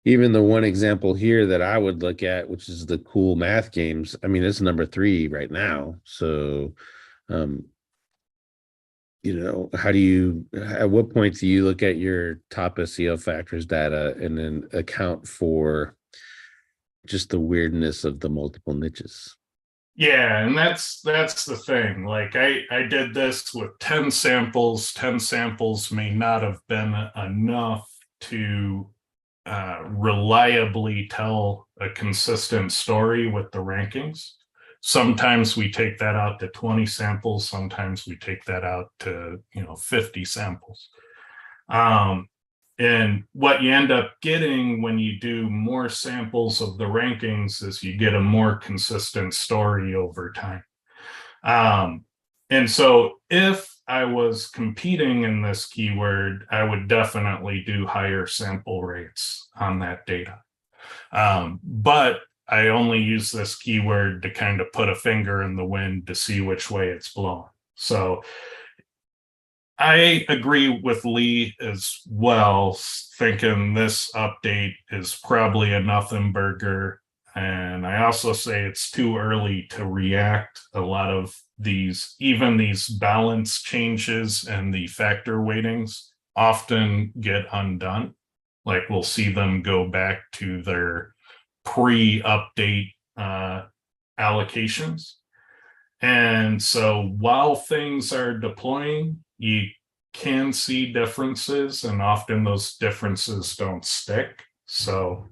Even the one example here that I would look at, which is the cool math games. I mean, it's number 3 right now. So, at what point do you look at your top SEO factors data and then account for just the weirdness of the multiple niches? Yeah, and that's the thing. Like I did this with 10 samples. 10 samples may not have been enough to reliably tell a consistent story with the rankings. Sometimes we take that out to 20 samples. Sometimes we take that out to 50 samples. And what you end up getting when you do more samples of the rankings is you get a more consistent story over time. And so if I was competing in this keyword, I would definitely do higher sample rates on that data. But I only use this keyword to kind of put a finger in the wind to see which way it's blowing. So I agree with Lee as well, thinking this update is probably a nothing burger. And I also say it's too early to react. A lot of even these balance changes and the factor weightings often get undone. Like we'll see them go back to their pre-update allocations. And so while things are deploying, you can see differences, and often those differences don't stick. So,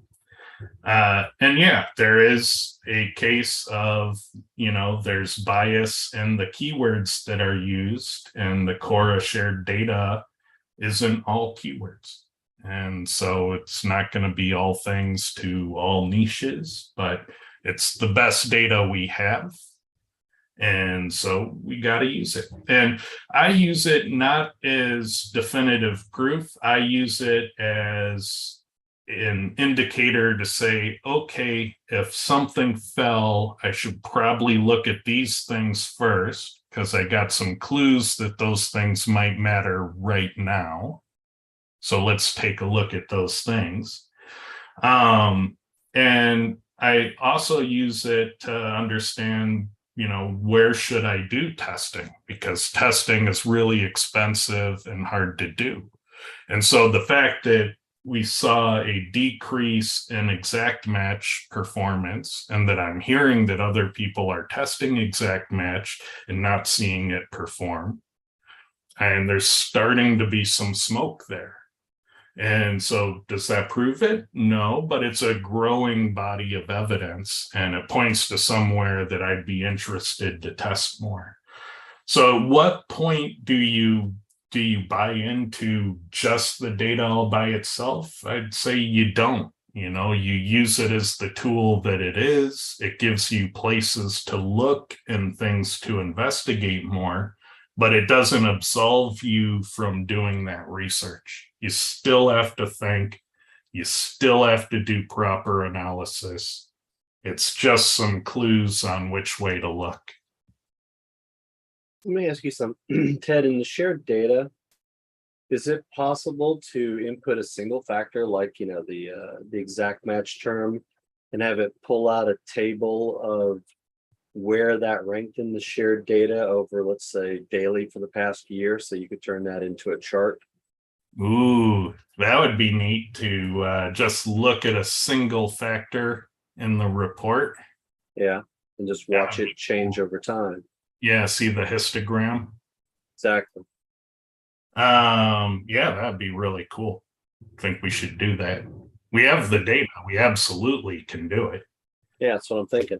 and yeah, there is a case of, there's bias in the keywords that are used, and the Cora shared data isn't all keywords. And so it's not going to be all things to all niches, but it's the best data we have. And so we got to use it. And I use it not as definitive proof. I use it as an indicator to say, okay, if something fell, I should probably look at these things first, because I got some clues that those things might matter right now. So let's take a look at those things. And I also use it to understand, where should I do testing? Because testing is really expensive and hard to do. And so the fact that we saw a decrease in exact match performance, and that I'm hearing that other people are testing exact match and not seeing it perform, and there's starting to be some smoke there. And so does that prove it? No, but it's a growing body of evidence, and it points to somewhere that I'd be interested to test more. So at what point do you buy into just the data all by itself? I'd say you don't. You use it as the tool that it is. It gives you places to look and things to investigate more, but it doesn't absolve you from doing that research. You still have to think, you still have to do proper analysis. It's just some clues on which way to look. Let me ask you something, Ted. In the shared data, is it possible to input a single factor like the exact match term and have it pull out a table of where that ranked in the shared data over, let's say, daily for the past year, so you could turn that into a chart. Ooh, that would be neat to just look at a single factor in the report. Yeah, and just watch it change over time. Yeah, see the histogram. Exactly. Yeah, that'd be really cool. I think we should do that. We have the data. We absolutely can do it. Yeah, that's what I'm thinking.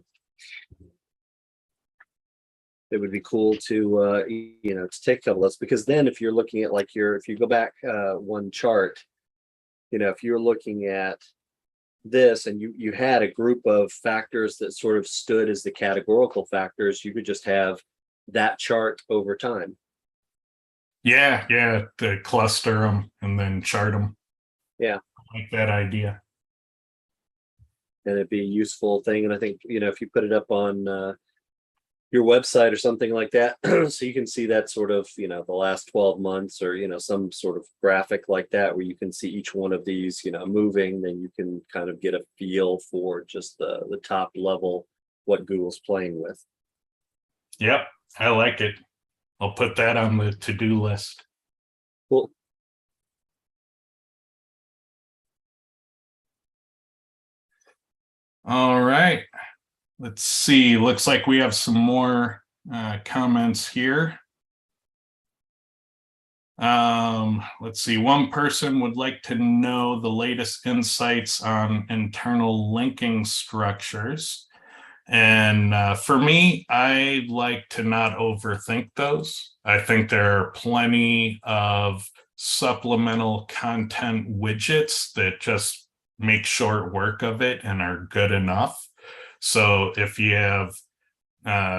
It would be cool to to take a couple of those, because then if you're looking at like if you go back one chart, if you're looking at this and you had a group of factors that sort of stood as the categorical factors, you could just have that chart over time. Yeah, to cluster them and then chart them. Yeah. I like that idea. And it'd be a useful thing. And I think, if you put it up on your website or something like that, so you can see that sort of, the last 12 months or, some sort of graphic like that, where you can see each one of these, moving, then you can kind of get a feel for just the top level, what Google's playing with. Yep, I like it. I'll put that on the to-do list. Cool. All right. Let's see. Looks like we have some more comments here. Let's see. One person would like to know the latest insights on internal linking structures. And for me, I like to not overthink those. I think there are plenty of supplemental content widgets that just make short work of it and are good enough. So if you have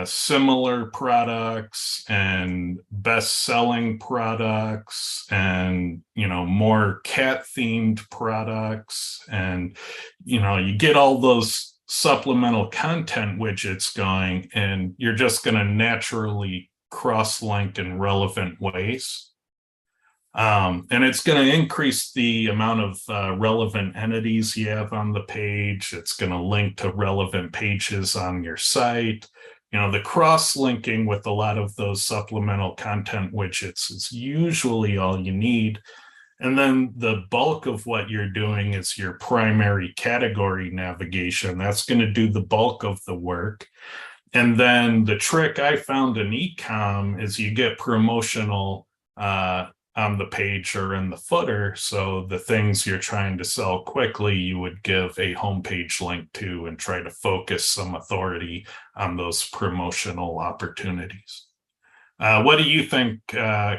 similar products and best-selling products and more cat themed products, and you get all those supplemental content widgets going, and you're just going to naturally cross-link in relevant ways. And it's going to increase the amount of relevant entities you have on the page. It's going to link to relevant pages on your site. The cross-linking with a lot of those supplemental content widgets is usually all you need. And then the bulk of what you're doing is your primary category navigation. That's going to do the bulk of the work. And then the trick I found in e-com is you get promotional on the page or in the footer. So the things you're trying to sell quickly, you would give a homepage link to and try to focus some authority on those promotional opportunities. What do you think,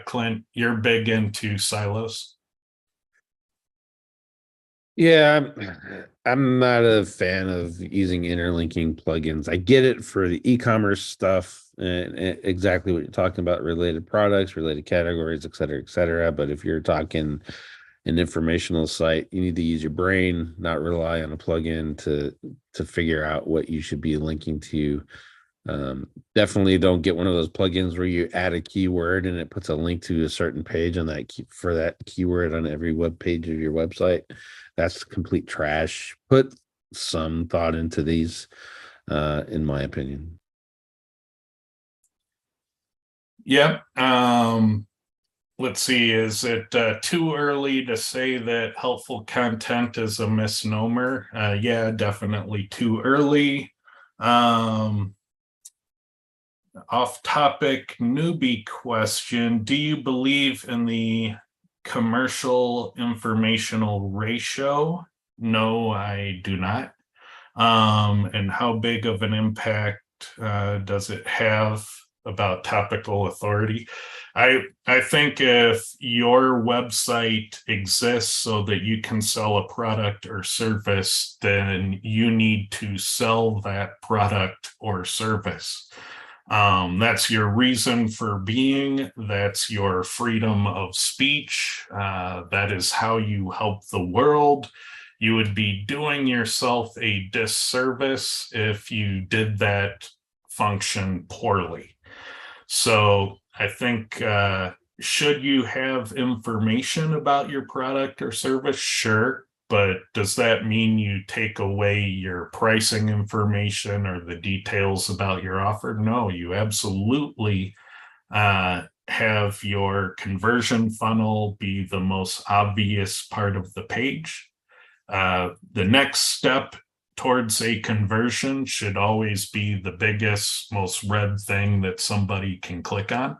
Clint? You're big into silos. Yeah, I'm not a fan of using interlinking plugins. I get it for the e-commerce stuff and exactly what you're talking about, related products, related categories, et cetera, et cetera. But if you're talking an informational site, you need to use your brain, not rely on a plugin to figure out what you should be linking to. Definitely don't get one of those plugins where you add a keyword and it puts a link to a certain page on that for that keyword on every web page of your website. That's complete trash. Put some thought into these, in my opinion. Yep. Let's see. Is it too early to say that helpful content is a misnomer? Yeah, definitely too early. Off-topic newbie question. Do you believe in the commercial informational ratio? No, I do not. And how big of an impact does it have about topical authority? I think if your website exists so that you can sell a product or service, then you need to sell that product or service. That's your reason for being. That's your freedom of speech. That is how you help the world. You would be doing yourself a disservice if you did that function poorly. So I think, should you have information about your product or service? Sure. but does that mean you take away your pricing information or the details about your offer? No, you absolutely have your conversion funnel be the most obvious part of the page. The next step towards a conversion should always be the biggest, most read thing that somebody can click on.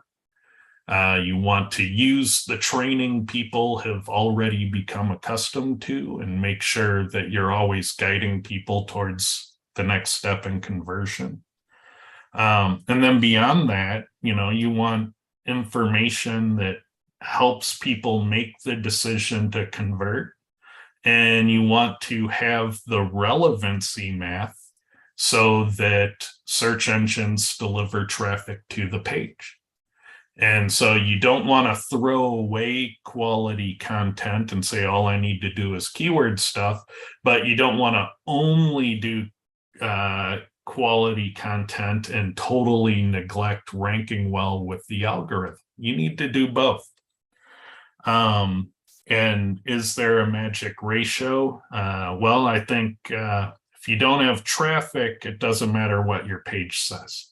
You want to use the training people have already become accustomed to and make sure that you're always guiding people towards the next step in conversion. And then beyond that, you want information that helps people make the decision to convert. And you want to have the relevancy math so that search engines deliver traffic to the page. And so you don't want to throw away quality content and say, all I need to do is keyword stuff, but you don't want to only do quality content and totally neglect ranking well with the algorithm. You need to do both. And is there a magic ratio? Well, I think if you don't have traffic, it doesn't matter what your page says.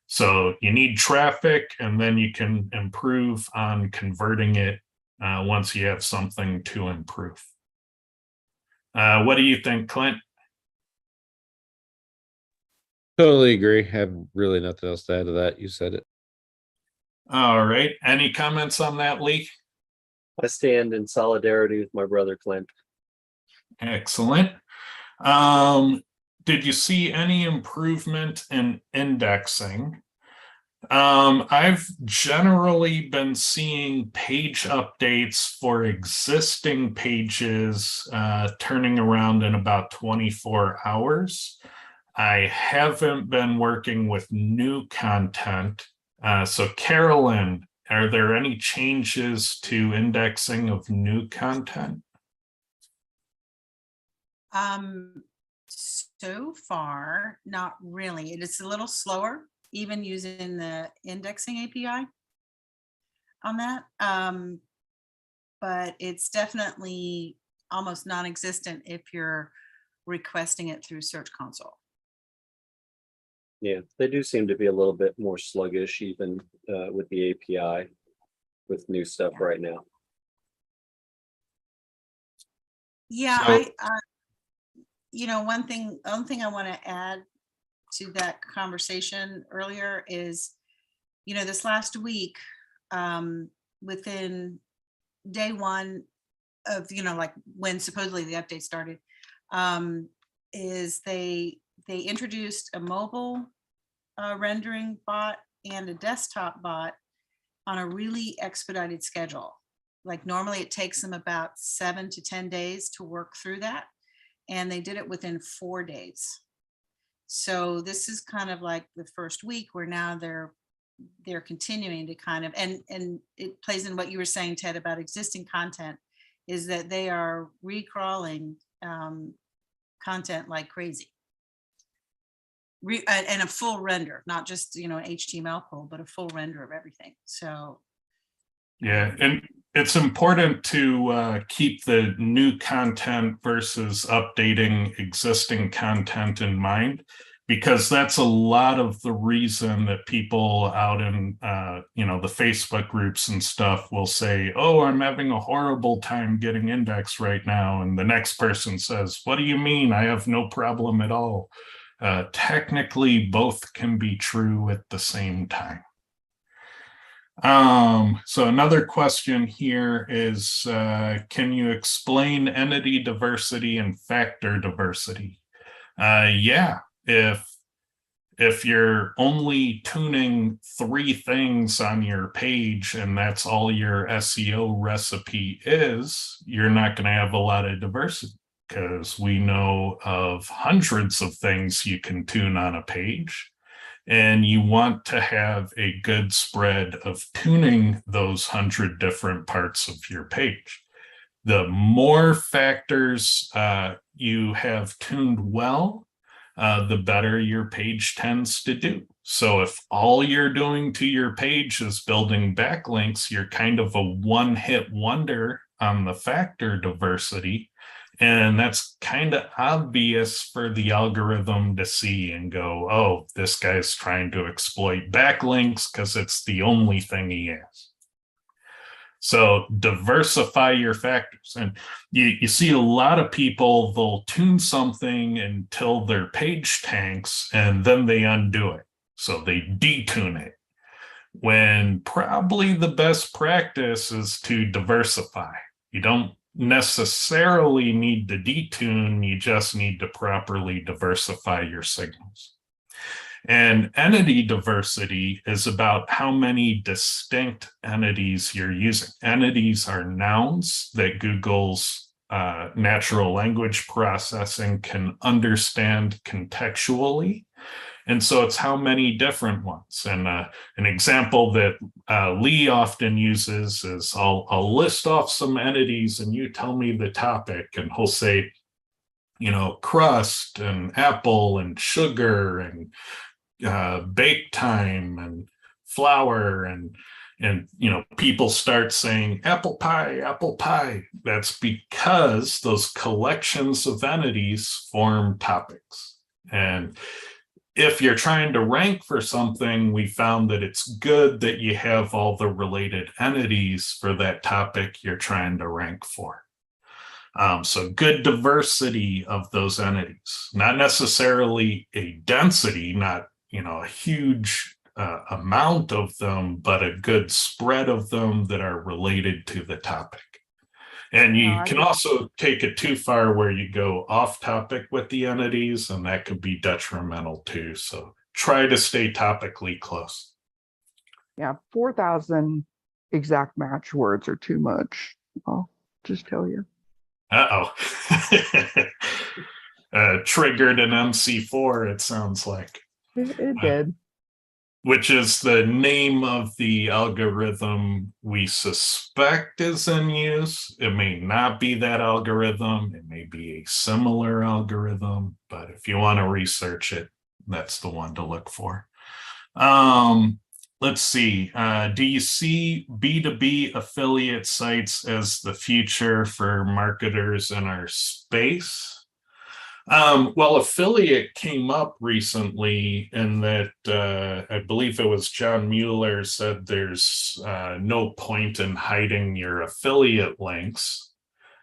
So you need traffic, and then you can improve on converting it once you have something to improve. What do you think, Clint? Totally agree. Have really nothing else to add to that. You said it. All right. Any comments on that, Lee? I stand in solidarity with my brother Clint. Excellent. Did you see any improvement in indexing? I've generally been seeing page updates for existing pages turning around in about 24 hours. I haven't been working with new content. So Carolyn, are there any changes to indexing of new content? So far, not really. It is a little slower, even using the indexing API on that. But it's definitely almost non-existent if you're requesting it through Search Console. Yeah, they do seem to be a little bit more sluggish, even with the API, with new stuff right now. Yeah, So- one thing I want to add to that conversation earlier is, this last week, within day one of, like when supposedly the update started, is they introduced a mobile rendering bot and a desktop bot on a really expedited schedule. Like normally it takes them about 7 to 10 days to work through that. And they did it within 4 days. So this is kind of like the first week where now they're continuing to kind of, and it plays in what you were saying, Ted, about existing content, is that they are recrawling content like crazy. And a full render, not just, HTML pull, but a full render of everything. So. Yeah, and it's important to keep the new content versus updating existing content in mind, because that's a lot of the reason that people out in the Facebook groups and stuff will say, oh, I'm having a horrible time getting indexed right now. And the next person says, what do you mean? I have no problem at all. Technically, both can be true at the same time. So another question here is, can you explain entity diversity and factor diversity? Yeah, if you're only tuning 3 things on your page and that's all your SEO recipe is, you're not going to have a lot of diversity, because we know of hundreds of things you can tune on a page. And you want to have a good spread of tuning those 100 different parts of your page. The more factors you have tuned well, the better your page tends to do. So if all you're doing to your page is building backlinks, you're kind of a one-hit wonder on the factor diversity. And that's kind of obvious for the algorithm to see and go, oh, this guy's trying to exploit backlinks because it's the only thing he has. So diversify your factors. And you see a lot of people, they'll tune something until their page tanks and then they undo it. So they detune it, when probably the best practice is to diversify. You don't necessarily need to detune, you just need to properly diversify your signals. And entity diversity is about how many distinct entities you're using. Entities are nouns that Google's natural language processing can understand contextually. And so it's how many different ones. And an example that Lee often uses is I'll list off some entities and you tell me the topic, and he'll say, you know, crust and apple and sugar and bake time and flour and you know, people start saying apple pie, apple pie. That's because those collections of entities form topics. And if you're trying to rank for something, we found that it's good that you have all the related entities for that topic you're trying to rank for. So good diversity of those entities, not necessarily a density, not, you know, a huge amount of them, but a good spread of them that are related to the topic. And you can also take it too far where you go off topic with the entities, and that could be detrimental too. So try to stay topically close. Yeah, 4,000 exact match words are too much. I'll just tell you. Uh-oh. Triggered an MC4, it sounds like. It did. Which is the name of the algorithm we suspect is in use. It may not be that algorithm. It may be a similar algorithm, but if you want to research it, that's the one to look for. Let's see. Do you see B2B affiliate sites as the future for marketers in our space? Well, affiliate came up recently in that I believe it was John Mueller said there's no point in hiding your affiliate links.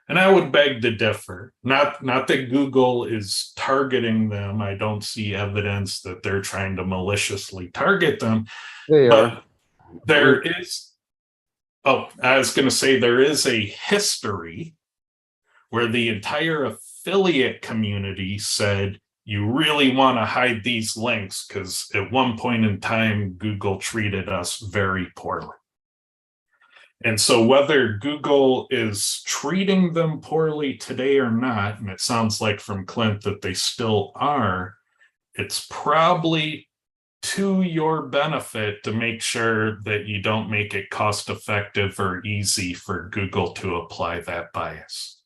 And I would beg to differ. Not that Google is targeting them. I don't see evidence that they're trying to maliciously target them. They are. There is, I was going to say there is a history where the entire affiliate community said, you really want to hide these links because at one point in time, Google treated us very poorly. And so whether Google is treating them poorly today or not, and it sounds like from Clint that they still are, it's probably to your benefit to make sure that you don't make it cost effective or easy for Google to apply that bias.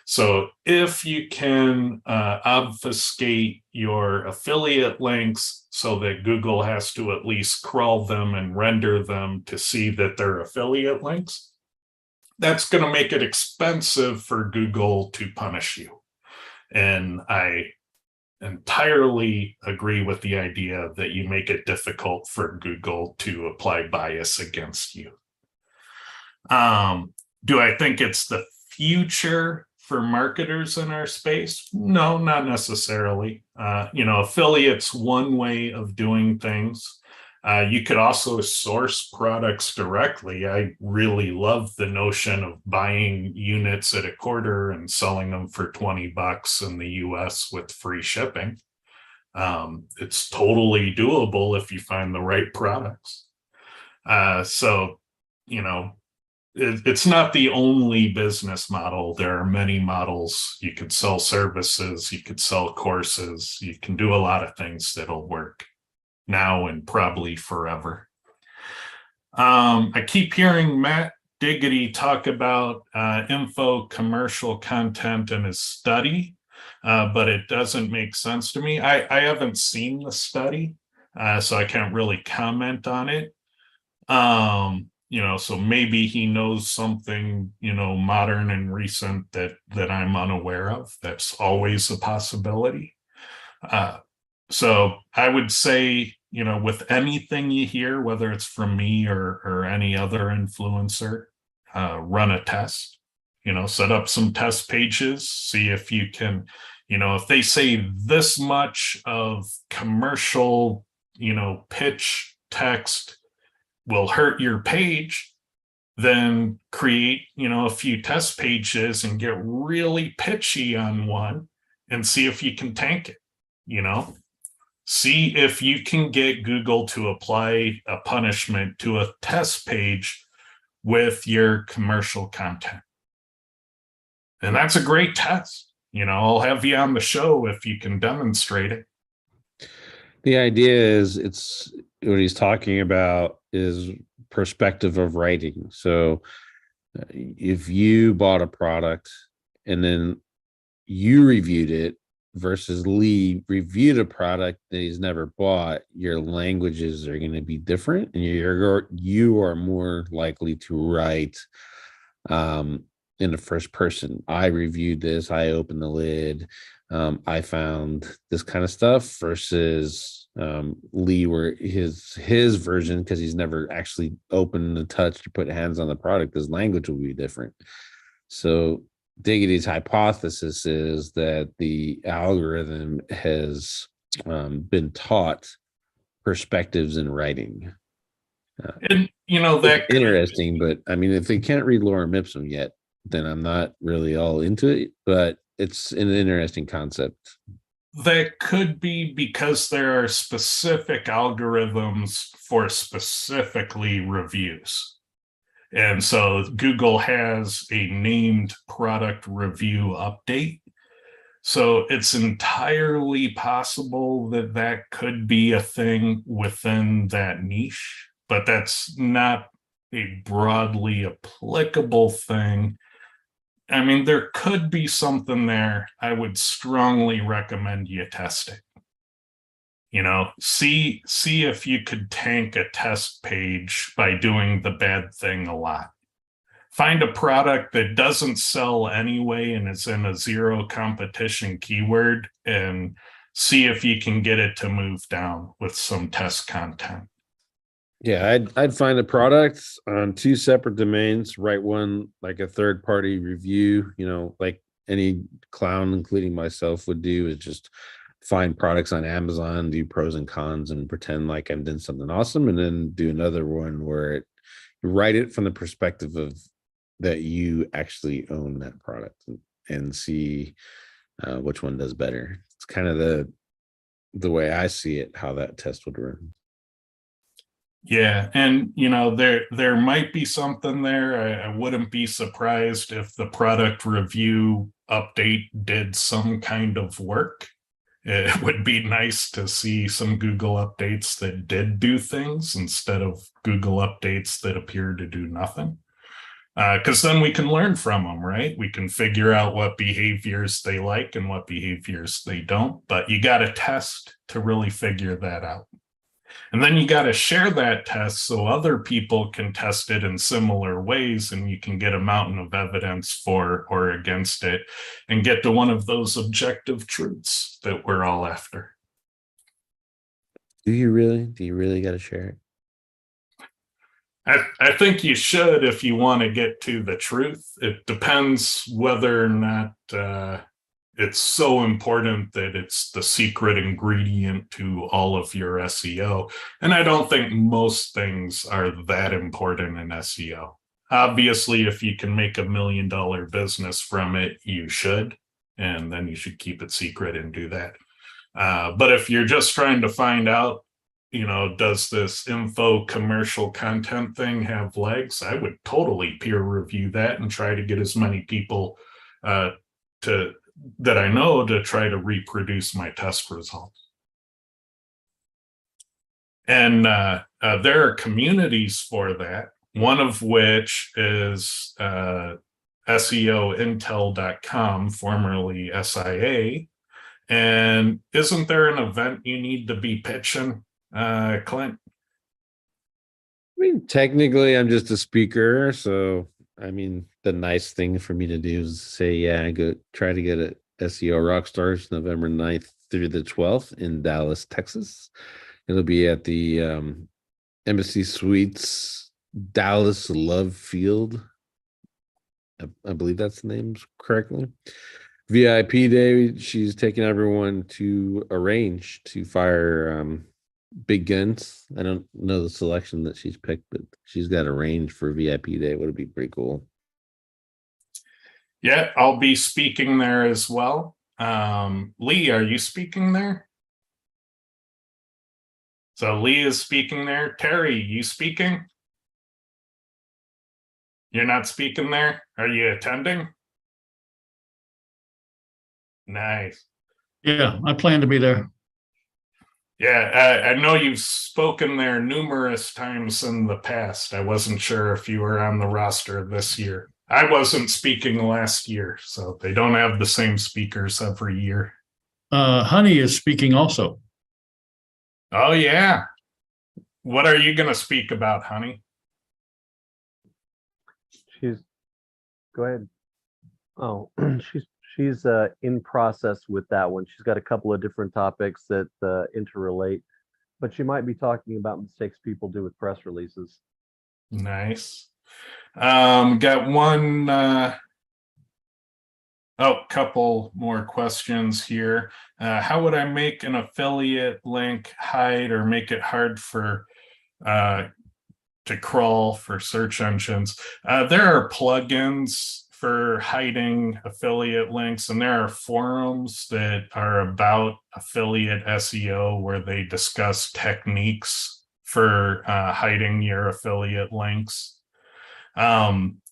So if you can obfuscate your affiliate links so that Google has to at least crawl them and render them to see that they're affiliate links, that's going to make it expensive for Google to punish you. And I entirely agree with the idea that you make it difficult for Google to apply bias against you. Do I think it's the future for marketers in our space? No, not necessarily. You know, affiliates one way of doing things. You could also source products directly. I really love the notion of buying units at a quarter and selling them for $20 in the US with free shipping. It's totally doable if you find the right products. So, you know, it's not the only business model. There are many models. You could sell services, you could sell courses, you can do a lot of things that'll work now and probably forever. I keep hearing Matt Diggity talk about info commercial content in his study, but it doesn't make sense to me. I haven't seen the study, so I can't really comment on it. so maybe he knows something, modern and recent that I'm unaware of. That's always a possibility. So I would say, with anything you hear, whether it's from me or any other influencer, run a test, set up some test pages, see if you can, if they say this much of commercial, pitch text will hurt your page, then create, a few test pages and get really pitchy on one and see if you can tank it, see if you can get Google to apply a punishment to a test page with your commercial content. And that's a great test. I'll have you on the show if you can demonstrate it. The idea is it's what he's talking about is perspective of writing. So if you bought a product and then you reviewed it versus Lee reviewed a product that he's never bought, your languages are going to be different, and you are more likely to write in the first person. I reviewed this, I opened the lid, I found this kind of stuff, versus Lee, where his version, because he's never actually opened and touched or put hands on the product, his language will be different. So Diggity's hypothesis is that the algorithm has been taught perspectives in writing. And that interesting, but I mean, if they can't read Lorem Ipsum yet, then I'm not really all into it, but it's an interesting concept. That could be because there are specific algorithms for specifically reviews. And so Google has a named product review update. So it's entirely possible that that could be a thing within that niche, but that's not a broadly applicable thing. I mean, there could be something there. I would strongly recommend you test it. See if you could tank a test page by doing the bad thing a lot. Find a product that doesn't sell anyway and is in a zero competition keyword, and see if you can get it to move down with some test content. Yeah, I'd find a product on 2 separate domains, write one like a third-party review, like any clown, including myself, would do, is just find products on Amazon, do pros and cons, and pretend like I'm doing something awesome, and then do another one where write it from the perspective of that you actually own that product, and see which one does better. It's kind of the way I see it, how that test would run. Yeah, and there might be something there. I wouldn't be surprised if the product review update did some kind of work. It would be nice to see some Google updates that did do things instead of Google updates that appear to do nothing. Because then we can learn from them, right? We can figure out what behaviors they like and what behaviors they don't. But you got to test to really figure that out. And then you got to share that test so other people can test it in similar ways, and you can get a mountain of evidence for or against it and get to one of those objective truths that we're all after. Do you really got to share it? I think you should if you want to get to the truth. It depends whether or not it's so important that it's the secret ingredient to all of your SEO. And I don't think most things are that important in SEO. Obviously, if you can make $1 million business from it, you should, and then you should keep it secret and do that. But if you're just trying to find out, does this info commercial content thing have legs? I would totally peer review that and try to get as many people that I know to try to reproduce my test results. And there are communities for that, one of which is SEOintel.com, formerly SIA. And isn't there an event you need to be pitching, Clint? mean, technically, I'm just a speaker, so I mean, the nice thing for me to do is say, yeah, go try to get a SEO Rockstars November 9th through the 12th in Dallas, Texas. It'll be at the Embassy Suites Dallas Love Field. I believe that's the name correctly. VIP day, she's taking everyone to arrange to fire big guns. I don't know the selection that she's picked, but she's got a range for VIP day. Would be pretty cool. Yeah, I'll be speaking there as well. Lee, are you speaking there? So Lee is speaking there. Terry, you speaking? You're not speaking there? Are you attending? Nice. Yeah, I plan to be there. Yeah, I know you've spoken there numerous times in the past. I wasn't sure if you were on the roster this year. I wasn't speaking last year, so they don't have the same speakers every year. Honey is speaking also. Oh, yeah. What are you going to speak about, Honey? Go ahead. Oh, she's in process with that one. She's got a couple of different topics that interrelate, but she might be talking about mistakes people do with press releases. Nice. Got one couple more questions here. How would I make an affiliate link hide or make it hard for to crawl for search engines? There are plugins for hiding affiliate links, and there are forums that are about affiliate SEO where they discuss techniques for hiding your affiliate links.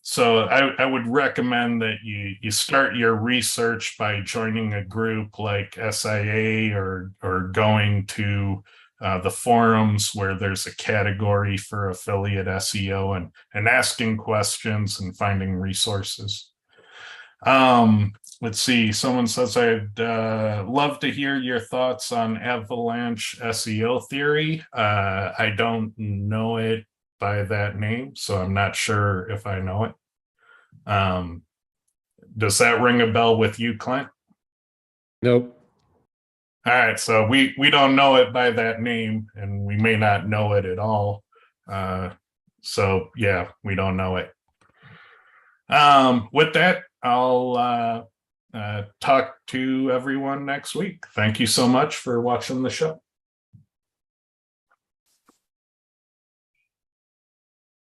So I would recommend that you start your research by joining a group like SIA or going to the forums where there's a category for affiliate SEO and asking questions and finding resources. Let's see, someone says, I'd love to hear your thoughts on avalanche SEO theory. I don't know it by that name, so I'm not sure if I know it. Does that ring a bell with you, Clint? Nope. All right, so we don't know it by that name, and we may not know it at all. So yeah, we don't know it. With that, I'll talk to everyone next week. Thank you so much for watching the show.